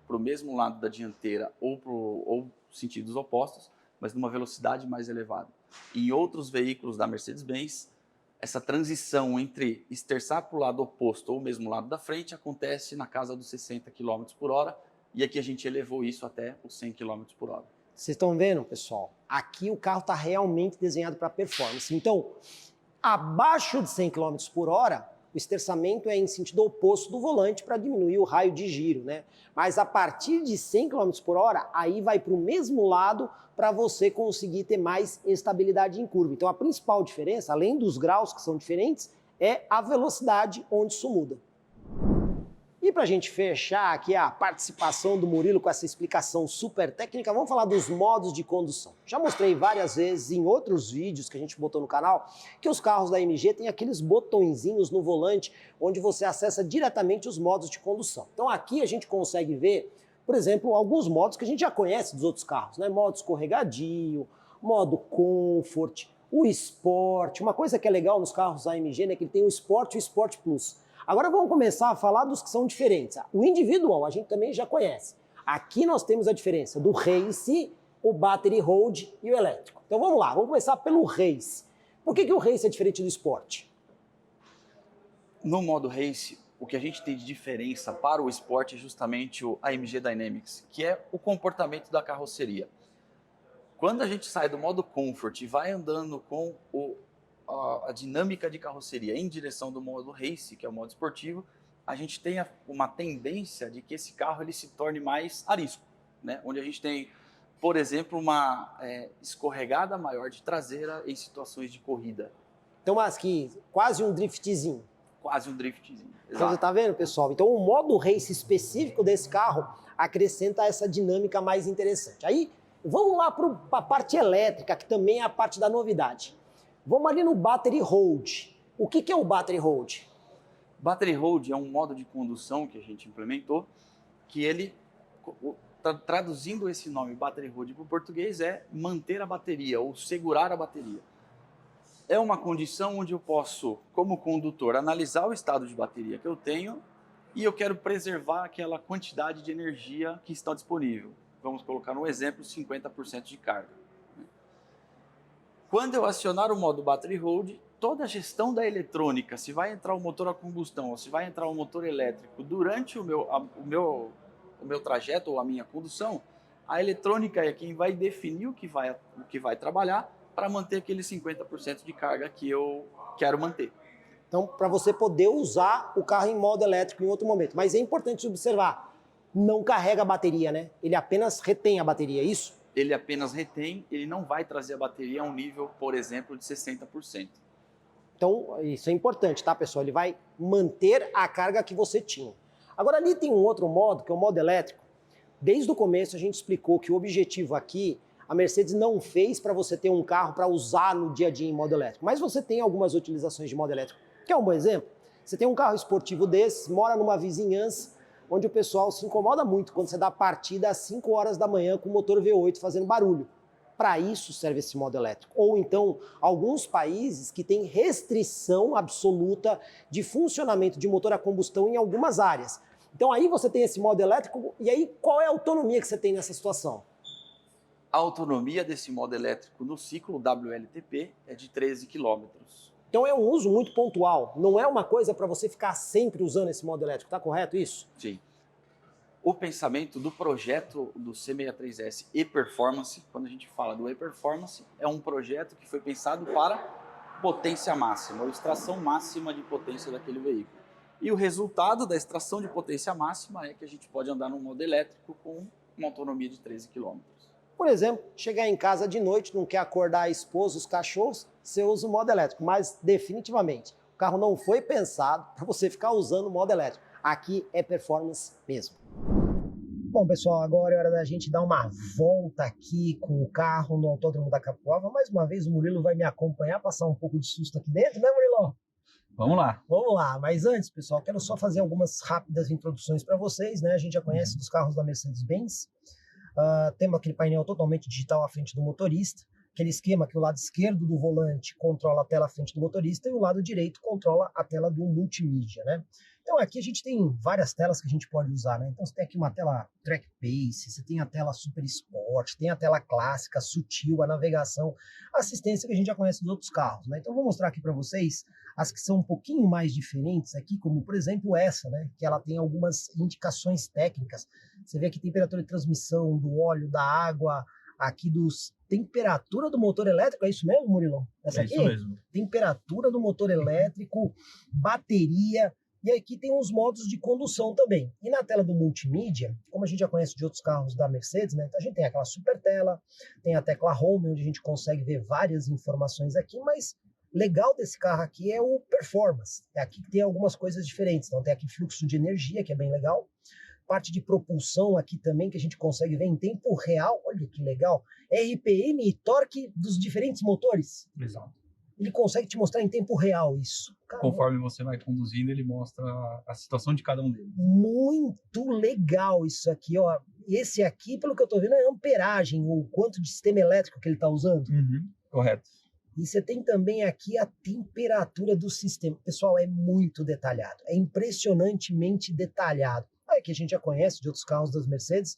para o mesmo lado da dianteira ou sentidos opostos, mas numa velocidade mais elevada. Em outros veículos da Mercedes-Benz, essa transição entre esterçar para o lado oposto ou mesmo lado da frente acontece na casa dos 60 km por hora, e aqui a gente elevou isso até os 100 km por hora. Vocês estão vendo, pessoal? Aqui o carro está realmente desenhado para performance. Então, abaixo de 100 km por hora, o esterçamento é em sentido oposto do volante para diminuir o raio de giro, né? Mas a partir de 100 km por hora, aí vai para o mesmo lado para você conseguir ter mais estabilidade em curva. Então a principal diferença, além dos graus que são diferentes, é a velocidade onde isso muda. E para a gente fechar aqui a participação do Murilo com essa explicação super técnica, vamos falar dos modos de condução. Já mostrei várias vezes em outros vídeos que a gente botou no canal que os carros da MG têm aqueles botõezinhos no volante onde você acessa diretamente os modos de condução. Então aqui a gente consegue ver, por exemplo, alguns modos que a gente já conhece dos outros carros, né? Modo escorregadio, modo Comfort, o Sport. Uma coisa que é legal nos carros AMG, né, que ele tem o Sport e o Sport Plus. Agora vamos começar a falar dos que são diferentes. O individual a gente também já conhece. Aqui nós temos a diferença do Race, o Battery Hold e o elétrico. Então vamos lá, vamos começar pelo Race. Por que o Race é diferente do Sport? No modo Race, o que a gente tem de diferença para o Sport é justamente o AMG Dynamics, que é o comportamento da carroceria. Quando a gente sai do modo Comfort e vai andando com a dinâmica de carroceria em direção do modo Race, que é o modo esportivo, a gente tem uma tendência de que esse carro ele se torne mais arisco, né? Onde a gente tem, por exemplo, uma escorregada maior de traseira em situações de corrida. Então, mas que quase um driftzinho. Quase um driftzinho. Então você tá vendo, pessoal? Então o modo Race específico desse carro acrescenta essa dinâmica mais interessante. Aí vamos lá para a parte elétrica, que também é a parte da novidade. Vamos ali no Battery Hold. O que é o Battery Hold? Battery Hold é um modo de condução que a gente implementou, que ele, traduzindo esse nome Battery Hold para o português, é manter a bateria ou segurar a bateria. É uma condição onde eu posso, como condutor, analisar o estado de bateria que eu tenho e eu quero preservar aquela quantidade de energia que está disponível. Vamos colocar um exemplo, 50% de carga. Quando eu acionar o modo Battery Hold, toda a gestão da eletrônica, se vai entrar o motor a combustão ou se vai entrar o motor elétrico durante o meu trajeto ou a minha condução, a eletrônica é quem vai definir o que vai trabalhar para manter aquele 50% de carga que eu quero manter. Então, para você poder usar o carro em modo elétrico em outro momento. Mas é importante observar, não carrega a bateria, né? Ele apenas retém a bateria, é isso? Ele apenas retém, ele não vai trazer a bateria a um nível, por exemplo, de 60%. Então, isso é importante, tá, pessoal? Ele vai manter a carga que você tinha. Agora, ali tem um outro modo, que é o modo elétrico. Desde o começo, a gente explicou que o objetivo aqui, a Mercedes não fez para você ter um carro para usar no dia a dia em modo elétrico. Mas você tem algumas utilizações de modo elétrico. Quer um bom exemplo? Você tem um carro esportivo desse, mora numa vizinhança, onde o pessoal se incomoda muito quando você dá partida às 5 horas da manhã com o motor V8 fazendo barulho. Para isso serve esse modo elétrico. Ou então, alguns países que têm restrição absoluta de funcionamento de motor a combustão em algumas áreas. Então aí você tem esse modo elétrico, e aí qual é a autonomia que você tem nessa situação? A autonomia desse modo elétrico no ciclo WLTP é de 13 km. Então é um uso muito pontual, não é uma coisa para você ficar sempre usando esse modo elétrico, tá correto isso? Sim. O pensamento do projeto do C63S e-Performance, quando a gente fala do e-Performance, é um projeto que foi pensado para potência máxima, ou extração máxima de potência daquele veículo. E o resultado da extração de potência máxima é que a gente pode andar num modo elétrico com uma autonomia de 13 km. Por exemplo, chegar em casa de noite, não quer acordar a esposa, os cachorros, você usa o modo elétrico. Mas definitivamente, o carro não foi pensado para você ficar usando o modo elétrico. Aqui é performance mesmo. Bom, pessoal, agora é hora da gente dar uma volta aqui com o carro no Autódromo da Capuava. Mais uma vez o Murilo vai me acompanhar, passar um pouco de susto aqui dentro, né, Murilo? Vamos lá. Vamos lá, mas antes, pessoal, quero só fazer algumas rápidas introduções para vocês, né? A gente já conhece dos carros da Mercedes-Benz. Temos aquele painel totalmente digital à frente do motorista, aquele esquema que o lado esquerdo do volante controla a tela à frente do motorista e o lado direito controla a tela do multimídia, né? Então aqui a gente tem várias telas que a gente pode usar, né? Então você tem aqui uma tela Track Pace, você tem a tela Super Sport, tem a tela clássica, sutil, a navegação, a assistência que a gente já conhece dos outros carros, né? Então eu vou mostrar aqui para vocês as que são um pouquinho mais diferentes aqui, como por exemplo essa, né? Que ela tem algumas indicações técnicas. Você vê aqui temperatura de transmissão, do óleo, da água, aqui dos temperatura do motor elétrico, é isso mesmo, Murilo? Essa aqui? É isso mesmo. Temperatura do motor elétrico, bateria, e aqui tem os modos de condução também. E na tela do multimídia, como a gente já conhece de outros carros da Mercedes, né? Então a gente tem aquela super tela, tem a tecla Home, onde a gente consegue ver várias informações aqui, mas legal desse carro aqui é o performance. É aqui que tem algumas coisas diferentes. Então tem aqui fluxo de energia, que é bem legal. Parte de propulsão aqui também, que a gente consegue ver em tempo real. Olha que legal. RPM e torque dos diferentes motores. Exato. Ele consegue te mostrar em tempo real isso. Caramba. Conforme você vai conduzindo, ele mostra a situação de cada um deles. Muito legal isso aqui, ó. Esse aqui, pelo que eu tô vendo, é amperagem, o quanto de sistema elétrico que ele tá usando. Correto. E você tem também aqui a temperatura do sistema. Pessoal, é muito detalhado. É impressionantemente detalhado. Aí que a gente já conhece de outros carros das Mercedes.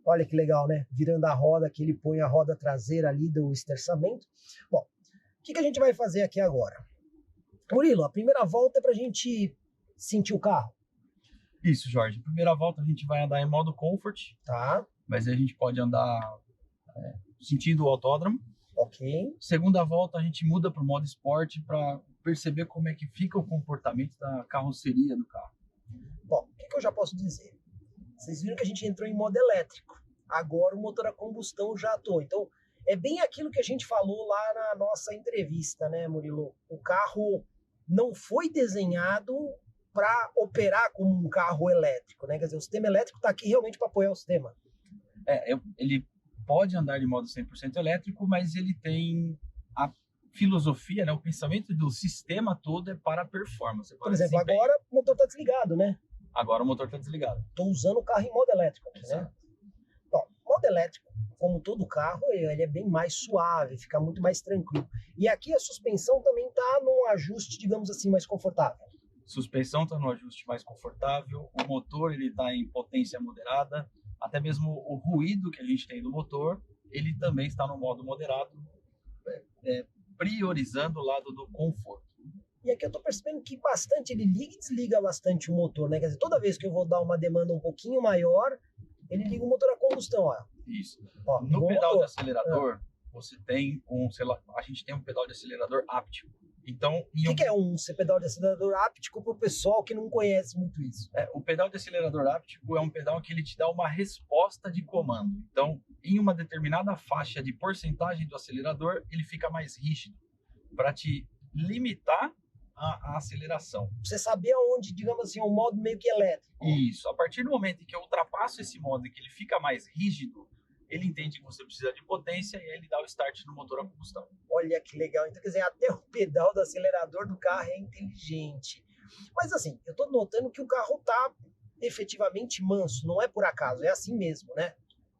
Olha que legal, né? Virando a roda, que ele põe a roda traseira ali do esterçamento. Bom, o que a gente vai fazer aqui agora? Murilo, a primeira volta é pra gente sentir o carro. Isso, Jorge. Primeira volta a gente vai andar em modo comfort, Tá, mas aí a gente pode andar sentindo o autódromo. ok. Segunda volta a gente muda para o modo esporte para perceber como é que fica o comportamento da carroceria do carro. Bom, o que eu já posso dizer? Vocês viram que a gente entrou em modo elétrico. Agora o motor a combustão já atua. Então, é bem aquilo que a gente falou lá na nossa entrevista, né, Murilo? O carro não foi desenhado para operar como um carro elétrico, né? Quer dizer, o sistema elétrico está aqui realmente para apoiar o sistema. Ele pode andar de modo 100% elétrico, mas ele tem a filosofia, né, o pensamento do sistema todo é para a performance. Por exemplo, agora o motor está desligado, né? Agora o motor está desligado. Estou usando o carro em modo elétrico aqui, né? Bom, modo elétrico, como todo carro, ele é bem mais suave, fica muito mais tranquilo. E aqui a suspensão também está num ajuste, digamos assim, mais confortável. Suspensão está no ajuste mais confortável, o motor ele está em potência moderada, até mesmo o ruído que a gente tem do motor, ele também está no modo moderado, priorizando o lado do conforto. E aqui eu estou percebendo que bastante, ele liga e desliga bastante o motor, né? Quer dizer, toda vez que eu vou dar uma demanda um pouquinho maior, ele liga o motor a combustão, ó. Isso. Ó, No pedal motor. de acelerador, você tem a gente tem um pedal de acelerador áptico. Então, O que é um pedal de acelerador áptico para o pessoal que não conhece muito isso? o pedal de acelerador áptico é um pedal que ele te dá uma resposta de comando. Então, em uma determinada faixa de porcentagem do acelerador, ele fica mais rígido para te limitar a aceleração. Pra você saber aonde, digamos assim, um modo meio que elétrico. Isso. A partir do momento em que eu ultrapasso esse modo e que ele fica mais rígido, ele entende que você precisa de potência e ele dá o start no motor a combustão. Olha que legal. Então, quer dizer, até o pedal do acelerador do carro é inteligente. Mas assim, eu tô notando que o carro tá efetivamente manso, não é por acaso, é assim mesmo, né?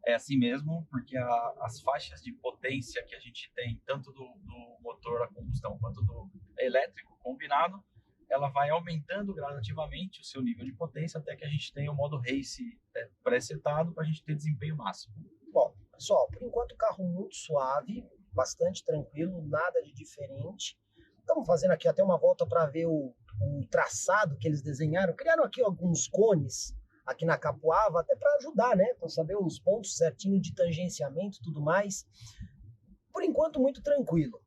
É assim mesmo, porque as faixas de potência que a gente tem, tanto do motor a combustão quanto do elétrico combinado, ela vai aumentando gradativamente o seu nível de potência até que a gente tenha o modo race pré-setado para a gente ter desempenho máximo. Bom, pessoal, por enquanto o carro muito suave, bastante tranquilo, nada de diferente. Estamos fazendo aqui até uma volta para ver o traçado que eles desenharam. Criaram aqui alguns cones aqui na Capuava, até para ajudar, né? Para saber os pontos certinho de tangenciamento e tudo mais. Por enquanto, muito tranquilo.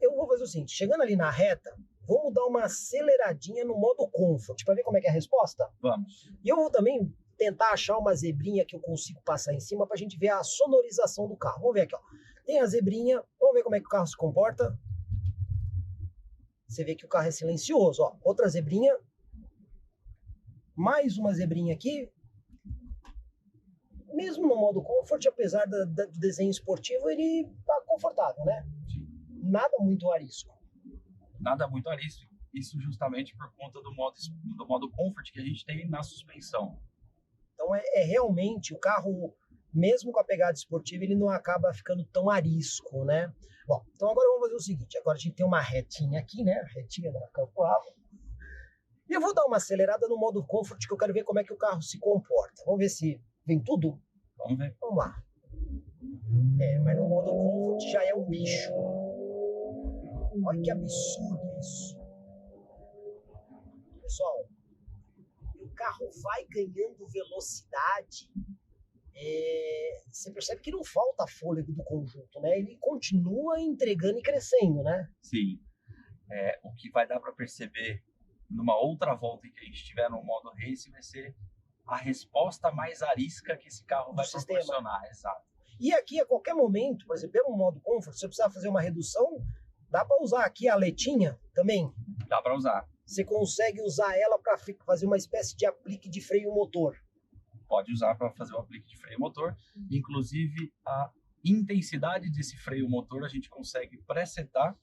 Eu vou fazer o seguinte, chegando ali na reta, vamos dar uma aceleradinha no modo Comfort, para ver como é que é a resposta? Vamos. E eu vou também tentar achar uma zebrinha que eu consigo passar em cima para a gente ver a sonorização do carro. Vamos ver aqui, ó. Tem a zebrinha, vamos ver como é que o carro se comporta. Você vê que o carro é silencioso, ó. Outra zebrinha. Mais uma zebrinha aqui. Mesmo no modo Comfort, apesar do desenho esportivo, ele tá confortável, né? Nada muito arisco. Nada muito arisco. Isso justamente por conta do modo Comfort que a gente tem na suspensão. Então é realmente o carro, mesmo com a pegada esportiva, ele não acaba ficando tão arisco, né? Bom, então agora vamos fazer o seguinte. Agora a gente tem uma retinha aqui, né? A retinha da Capuava. E eu vou dar uma acelerada no modo Comfort, que eu quero ver como é que o carro se comporta. Vamos ver se vem tudo? Vamos ver. Vamos lá. Mas no modo Comfort já é um bicho. Olha que absurdo isso. Pessoal, o carro vai ganhando velocidade. Você percebe que não falta fôlego do conjunto, né? Ele continua entregando e crescendo, né? Sim. O que vai dar para perceber numa outra volta em que a gente estiver no modo race vai ser a resposta mais arisca que esse carro vai proporcionar. Exato. E aqui, a qualquer momento, por exemplo, no modo Comfort, se você precisar fazer uma redução, Dá para usar aqui a aletinha também? Dá para usar. Você consegue usar ela para fazer uma espécie de aplique de freio motor. Pode usar para fazer o aplique de freio motor. Inclusive, a intensidade desse freio motor a gente consegue presetar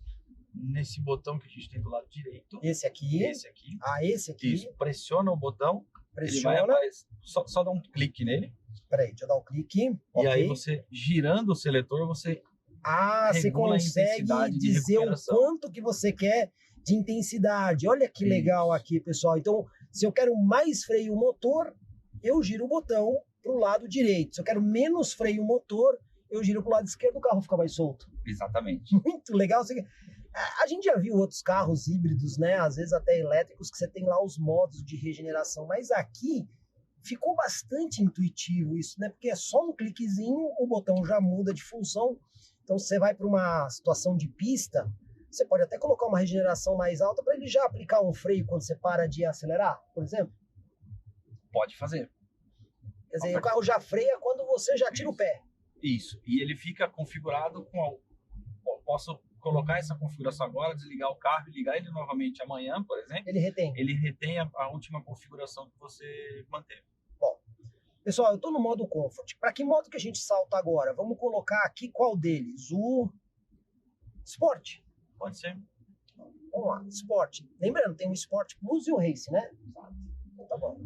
nesse botão que a gente tem do lado direito. Esse aqui. Esse aqui. Ah, esse aqui. Isso. Pressiona o botão. Pressiona. Ele vai aparecer. Só dá um clique nele. Peraí, deixa eu dar um clique. E aí você, girando o seletor, você você consegue dizer o quanto que você quer de intensidade. Olha que legal aqui, pessoal. Então, se eu quero mais freio motor, eu giro o botão para o lado direito. Se eu quero menos freio motor, eu giro para o lado esquerdo, o carro fica mais solto. Exatamente. Muito legal. A gente já viu outros carros híbridos, né? Às vezes até elétricos, que você tem lá os modos de regeneração. Mas aqui ficou bastante intuitivo isso, né? Porque é só um cliquezinho, o botão já muda de função. Então, se você vai para uma situação de pista, você pode até colocar uma regeneração mais alta para ele já aplicar um freio quando você para de acelerar, por exemplo. Pode fazer. Quer dizer, o carro já freia quando você já tira o pé. Isso. E ele fica configurado com... Posso colocar essa configuração agora, desligar o carro e ligar ele novamente amanhã, por exemplo. Ele retém. Ele retém a última configuração que você manteve. Bom, pessoal, eu estou no modo Comfort. Para que modo que a gente salta agora? Vamos colocar aqui qual deles? O Sport. Pode ser. Vamos lá, Sport. Lembrando, tem o Sport Plus e o Race, né? Então, tá bom.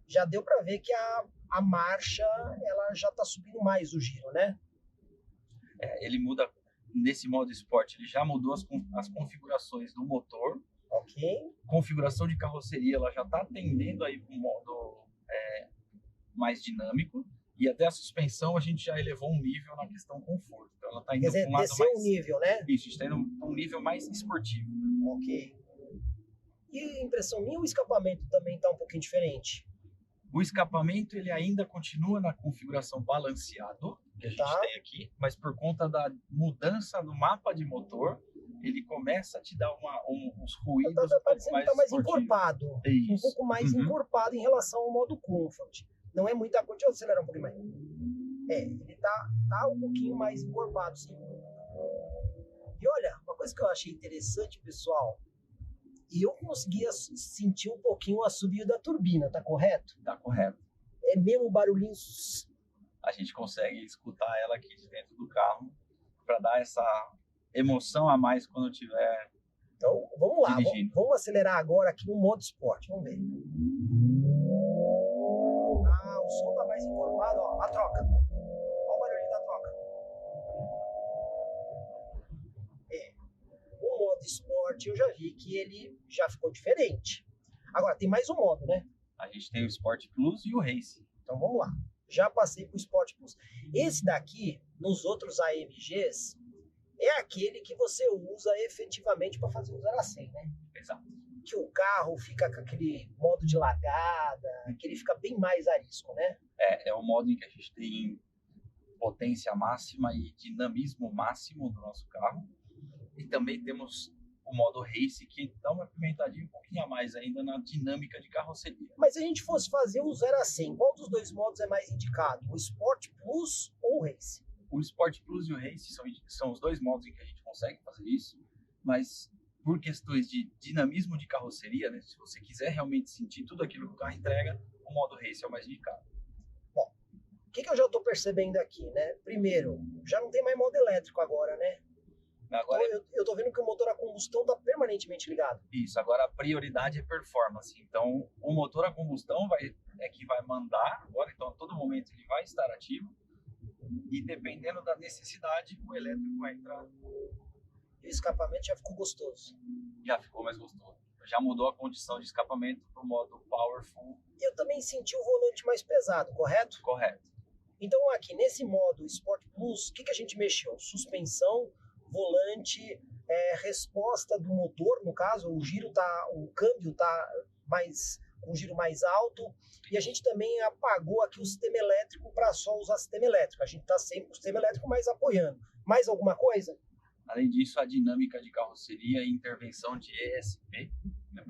Já deu para ver que a marcha, ela já está subindo mais o giro, né? Ele muda, nesse modo Sport, ele já mudou as configurações do motor. Ok. Configuração de carroceria, ela já está tendendo aí para um modo mais dinâmico. E até a suspensão a gente já elevou um nível na questão conforto. Então ela está indo para um lado desceu mais... o nível, né? Isso, está indo para um nível mais esportivo. Ok. E impressão minha, o escapamento também está um pouquinho diferente. O escapamento ele ainda continua na configuração balanceado que a gente tem aqui, mas por conta da mudança no mapa de motor, ele começa a te dar uns ruídos tá parecendo que está mais encorpado. Isso. Um pouco mais encorpado em relação ao modo Comfort. Não é muita coisa. Deixa eu acelerar um pouquinho mais. Ele tá um pouquinho mais encorpado, sim. E olha, uma coisa que eu achei interessante, pessoal, e eu conseguia sentir um pouquinho o assobio da turbina, tá correto? Tá correto. É mesmo o barulhinho. A gente consegue escutar ela aqui de dentro do carro para dar essa emoção a mais quando tiver. Então, vamos lá. Vamos acelerar agora aqui no modo Sport. Vamos ver. O som tá mais encorpado, ó. A troca. Olha o barulhinho da troca. O modo Sport eu já vi que ele já ficou diferente. Agora, tem mais um modo, né? A gente tem o Sport Plus e o Race. Então, vamos lá. Já passei pro Sport Plus. Esse daqui, nos outros AMGs, é aquele que você usa efetivamente para fazer o 0 a 100, né? Exato. Que o carro fica com aquele modo de largada, que ele fica bem mais arisco, né? É o modo em que a gente tem potência máxima e dinamismo máximo do nosso carro. E também temos o modo Race, que dá uma pimentadinha um pouquinho a mais ainda na dinâmica de carroceria. Mas se a gente fosse fazer o 0 a 100, qual dos dois modos é mais indicado? O Sport Plus ou o Race? O Sport Plus e o Race são os dois modos em que a gente consegue fazer isso, mas por questões de dinamismo de carroceria, né, se você quiser realmente sentir tudo aquilo que o carro entrega, o modo Race é o mais indicado. Bom, o que eu já estou percebendo aqui, né? Primeiro, já não tem mais modo elétrico agora, né? Agora então, eu estou vendo que o motor a combustão está permanentemente ligado. Isso, agora a prioridade é performance. Então, o motor a combustão é que vai mandar agora, então a todo momento ele vai estar ativo e dependendo da necessidade, o elétrico vai entrar. E o escapamento já ficou gostoso. Já ficou mais gostoso. Já mudou a condição de escapamento para o modo Powerful. Eu também senti o volante mais pesado, correto? Correto. Então aqui nesse modo Sport Plus, o que a gente mexeu? Suspensão, volante, resposta do motor, no caso, o câmbio tá com um giro mais alto, e a gente também apagou aqui o sistema elétrico para só usar sistema elétrico. A gente está sempre com o sistema elétrico, mas apoiando. Mais alguma coisa? Além disso, a dinâmica de carroceria e intervenção de ESP, né,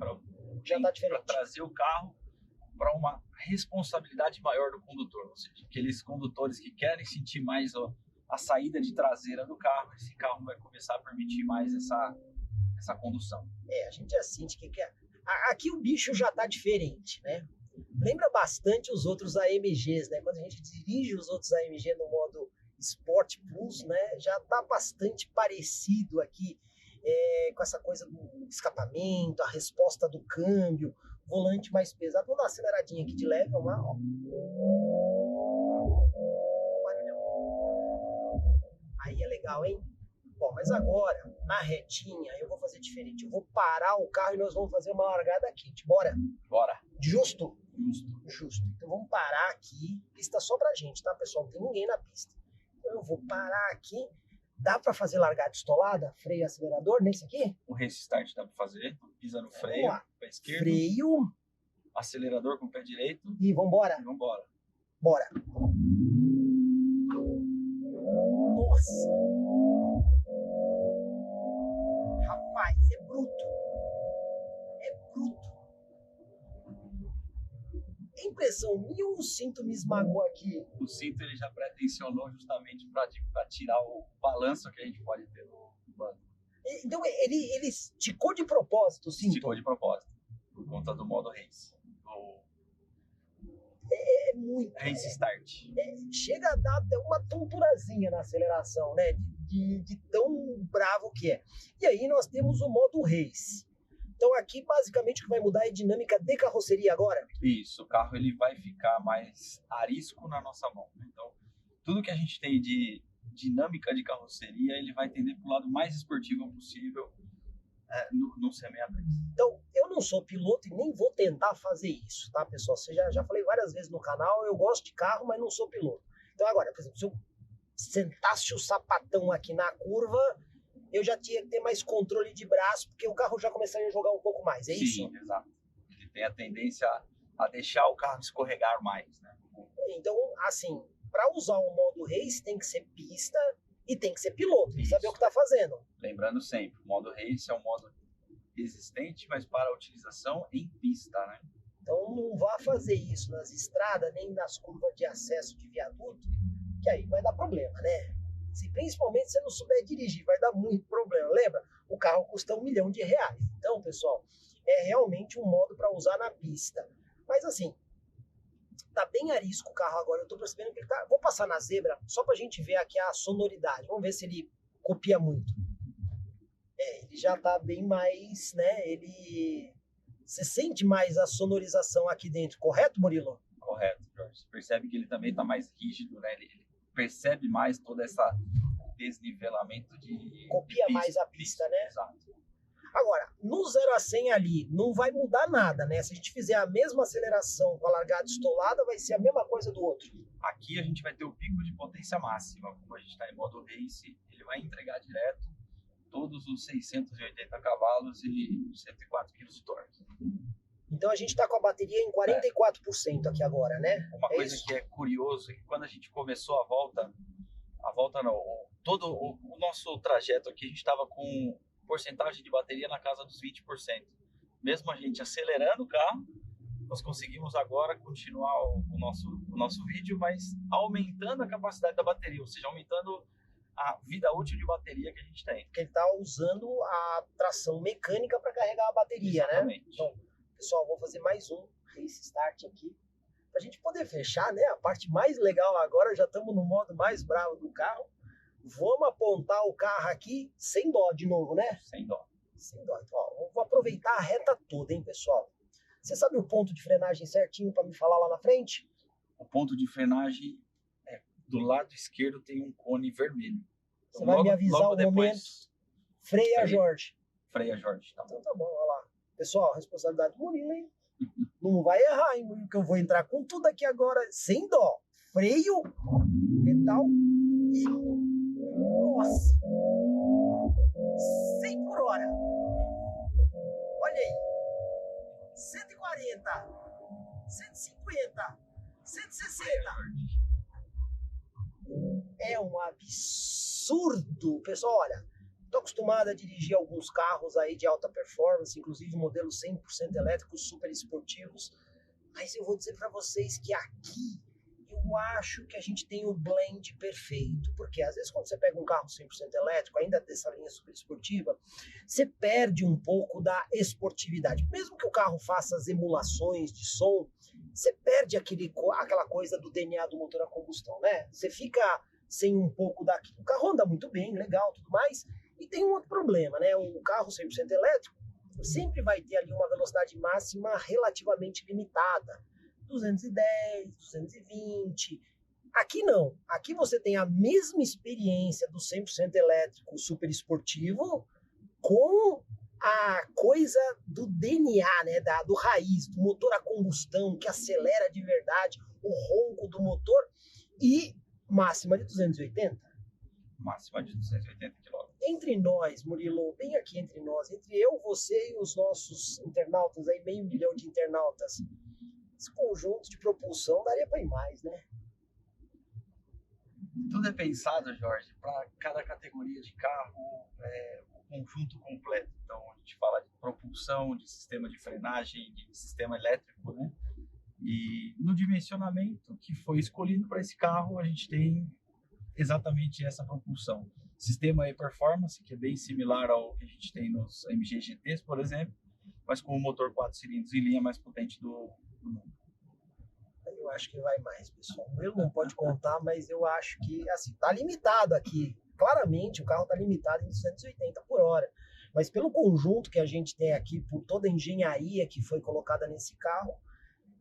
já está diferente. Para trazer o carro para uma responsabilidade maior do condutor, ou seja, aqueles condutores que querem sentir mais a saída de traseira do carro, esse carro vai começar a permitir mais essa condução. A gente já sente que aqui o bicho já tá diferente, né? Lembra bastante os outros AMGs, né? Quando a gente dirige os outros AMG no modo Sport Plus, né? Já tá bastante parecido aqui com essa coisa do escapamento, a resposta do câmbio, volante mais pesado. Vamos dar uma aceleradinha aqui de leve, vamos lá, ó. Aí é legal, hein? Bom, mas agora, na retinha, eu vou fazer diferente. Eu vou parar o carro e nós vamos fazer uma largada aqui. Bora? Bora. Justo? Justo. Justo. Então vamos parar aqui. Pista só pra gente, tá, pessoal? Não tem ninguém na pista. Então eu vou parar aqui. Dá pra fazer largada estolada? Freio e acelerador nesse aqui? O race start dá pra fazer. Pisa no freio, Vamos lá. pé esquerdo. Freio. Acelerador com o pé direito. E vambora? E vambora. Bora. Nossa. Rapaz, é bruto. É bruto. Impressão minha ou o cinto me esmagou aqui? O cinto ele já pré-tensionou justamente para tirar o balanço que a gente pode ter no banco. Então ele esticou de propósito o cinto? Esticou de propósito, por conta do modo race. É muito. Race start. Chega a dar até uma tonturazinha na aceleração, né? De tão bravo que é. E aí nós temos o modo race. Então aqui basicamente o que vai mudar é a dinâmica de carroceria agora. Isso, o carro ele vai ficar mais arisco na nossa mão. Então tudo que a gente tem de dinâmica de carroceria, ele vai tender para o lado mais esportivo possível no C63. Então eu não sou piloto e nem vou tentar fazer isso, tá, pessoal? Você já falei várias vezes no canal, eu gosto de carro, mas não sou piloto. Então agora, por exemplo, se eu sentasse o sapatão aqui na curva, eu já tinha que ter mais controle de braço, porque o carro já começaria a jogar um pouco mais, é isso? Sim, exato. Ele tem a tendência a deixar o carro escorregar mais, né? Então, assim, para usar o modo race tem que ser pista e tem que ser piloto, tem que saber o que tá fazendo. Lembrando sempre, o modo race é um modo existente, mas para utilização em pista, né? Então não vá fazer isso nas estradas, nem nas curvas de acesso de viaduto, que aí vai dar problema, né? Principalmente se você não souber dirigir, vai dar muito problema. Lembra? O carro custa R$1 milhão. Então, pessoal, é realmente um modo para usar na pista. Mas assim, tá bem arisco o carro agora. Eu tô percebendo que ele tá... Vou passar na zebra só pra gente ver aqui a sonoridade. Vamos ver se ele copia muito. Ele já tá bem mais, né? Você sente mais a sonorização aqui dentro, correto, Murilo? Correto, Jorge. Você percebe que ele também tá mais rígido, né? Ele percebe mais todo esse desnivelamento de... Copia mais a pista, né? Exato. Agora, no 0 a 100 ali, não vai mudar nada, né? Se a gente fizer a mesma aceleração com a largada estolada, vai ser a mesma coisa do outro. Aqui a gente vai ter o pico de potência máxima. Como a gente está em modo race, ele vai entregar direto todos os 680 cavalos e 104 kg de torque. Então a gente está com a bateria em 44% aqui agora, né? Uma coisa que é curioso é que quando a gente começou a volta não, todo o nosso trajeto aqui, a gente estava com porcentagem de bateria na casa dos 20%. Mesmo a gente acelerando o carro, nós conseguimos agora continuar o nosso vídeo, mas aumentando a capacidade da bateria, ou seja, aumentando a vida útil de bateria que a gente tem. Porque ele está usando a tração mecânica para carregar a bateria, exatamente, né? Então, pessoal, vou fazer mais um race start aqui, para a gente poder fechar, né? A parte mais legal agora, já estamos no modo mais bravo do carro. Vamos apontar o carro aqui sem dó de novo, né? Sem dó. Sem dó. Então, ó, vou aproveitar a reta toda, hein, pessoal? Você sabe o ponto de frenagem certinho para me falar lá na frente? O ponto de frenagem do lado esquerdo tem um cone vermelho. Você vai me avisar o momento. Freia, Jorge. Freia, Jorge. Tá bom. Então tá bom, olha lá. Pessoal, responsabilidade do Murilo, hein? Não vai errar, hein, Murilo, que eu vou entrar com tudo aqui agora, sem dó. Freio, pedal e... Nossa! 100 por hora. Olha aí. 140. 150. 160. É um absurdo. Pessoal, olha, tô acostumado a dirigir alguns carros aí de alta performance, inclusive modelos 100% elétricos, super esportivos, mas eu vou dizer para vocês que aqui eu acho que a gente tem o blend perfeito, porque às vezes quando você pega um carro 100% elétrico, ainda dessa linha super esportiva, você perde um pouco da esportividade. Mesmo que o carro faça as emulações de som, você perde aquela coisa do DNA do motor a combustão, né? Você fica sem um pouco daquilo. O carro anda muito bem, legal, tudo mais, e tem um outro problema, né? O carro 100% elétrico sempre vai ter ali uma velocidade máxima relativamente limitada. 210, 220. Aqui não. Aqui você tem a mesma experiência do 100% elétrico super esportivo com a coisa do DNA, né, do raiz, do motor a combustão, que acelera de verdade, o ronco do motor e máxima de 280. Máxima de 280 km. Entre nós, Murilo, bem aqui entre nós, entre eu, você e os nossos internautas, aí 500 mil de internautas, esse conjunto de propulsão daria para ir mais, né? Tudo é pensado, Jorge, para cada categoria de carro, o conjunto completo. Então, a gente fala de propulsão, de sistema de frenagem, de sistema elétrico, né? E no dimensionamento que foi escolhido para esse carro, a gente tem exatamente essa propulsão. Sistema e-Performance, que é bem similar ao que a gente tem nos MG GTs, por exemplo, mas com o motor 4 cilindros em linha mais potente do mundo. Eu acho que vai mais, pessoal. Ele não pode contar, mas eu acho que, assim, tá limitado aqui. Claramente, o carro tá limitado em 280 por hora. Mas pelo conjunto que a gente tem aqui, por toda a engenharia que foi colocada nesse carro,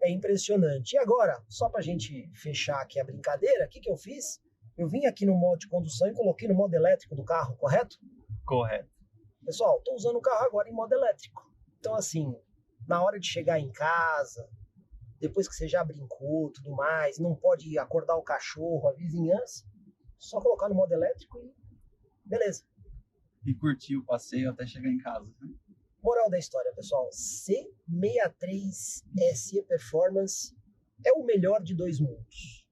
é impressionante. E agora, só pra gente fechar aqui a brincadeira, o que eu fiz? Eu vim aqui no modo de condução e coloquei no modo elétrico do carro, correto? Correto. Pessoal, tô usando o carro agora em modo elétrico. Então, assim, na hora de chegar em casa, depois que você já brincou, tudo mais, não pode acordar o cachorro, a vizinhança, só colocar no modo elétrico e beleza. E curtir o passeio até chegar em casa, né? Moral da história, pessoal, C63 SE Performance é o melhor de dois mundos.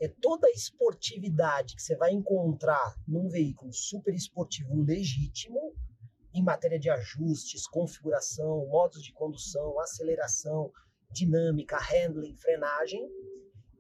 É toda a esportividade que você vai encontrar num veículo super esportivo legítimo, em matéria de ajustes, configuração, modos de condução, aceleração, dinâmica, handling, frenagem,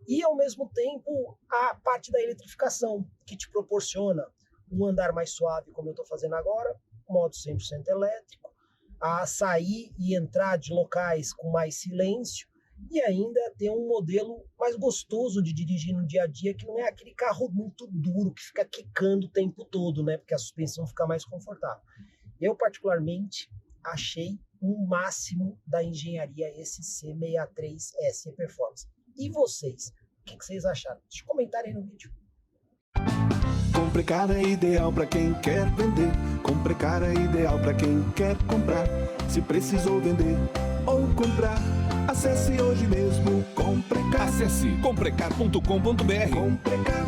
e ao mesmo tempo a parte da eletrificação, que te proporciona um andar mais suave, como eu estou fazendo agora, modo 100% elétrico, a sair e entrar de locais com mais silêncio, e ainda ter um modelo mais gostoso de dirigir no dia a dia, que não é aquele carro muito duro, que fica quicando o tempo todo, né? Porque a suspensão fica mais confortável. Eu, particularmente, achei o máximo da engenharia esse C63 SE Performance. E vocês? O que vocês acharam? Deixa eu comentar aí no vídeo. Compre cara é ideal para quem quer vender. Compre cara é ideal para quem quer comprar. Se precisou vender ou comprar, acesse hoje mesmo Comprecar. Acesse comprecar.com.br. Comprecar.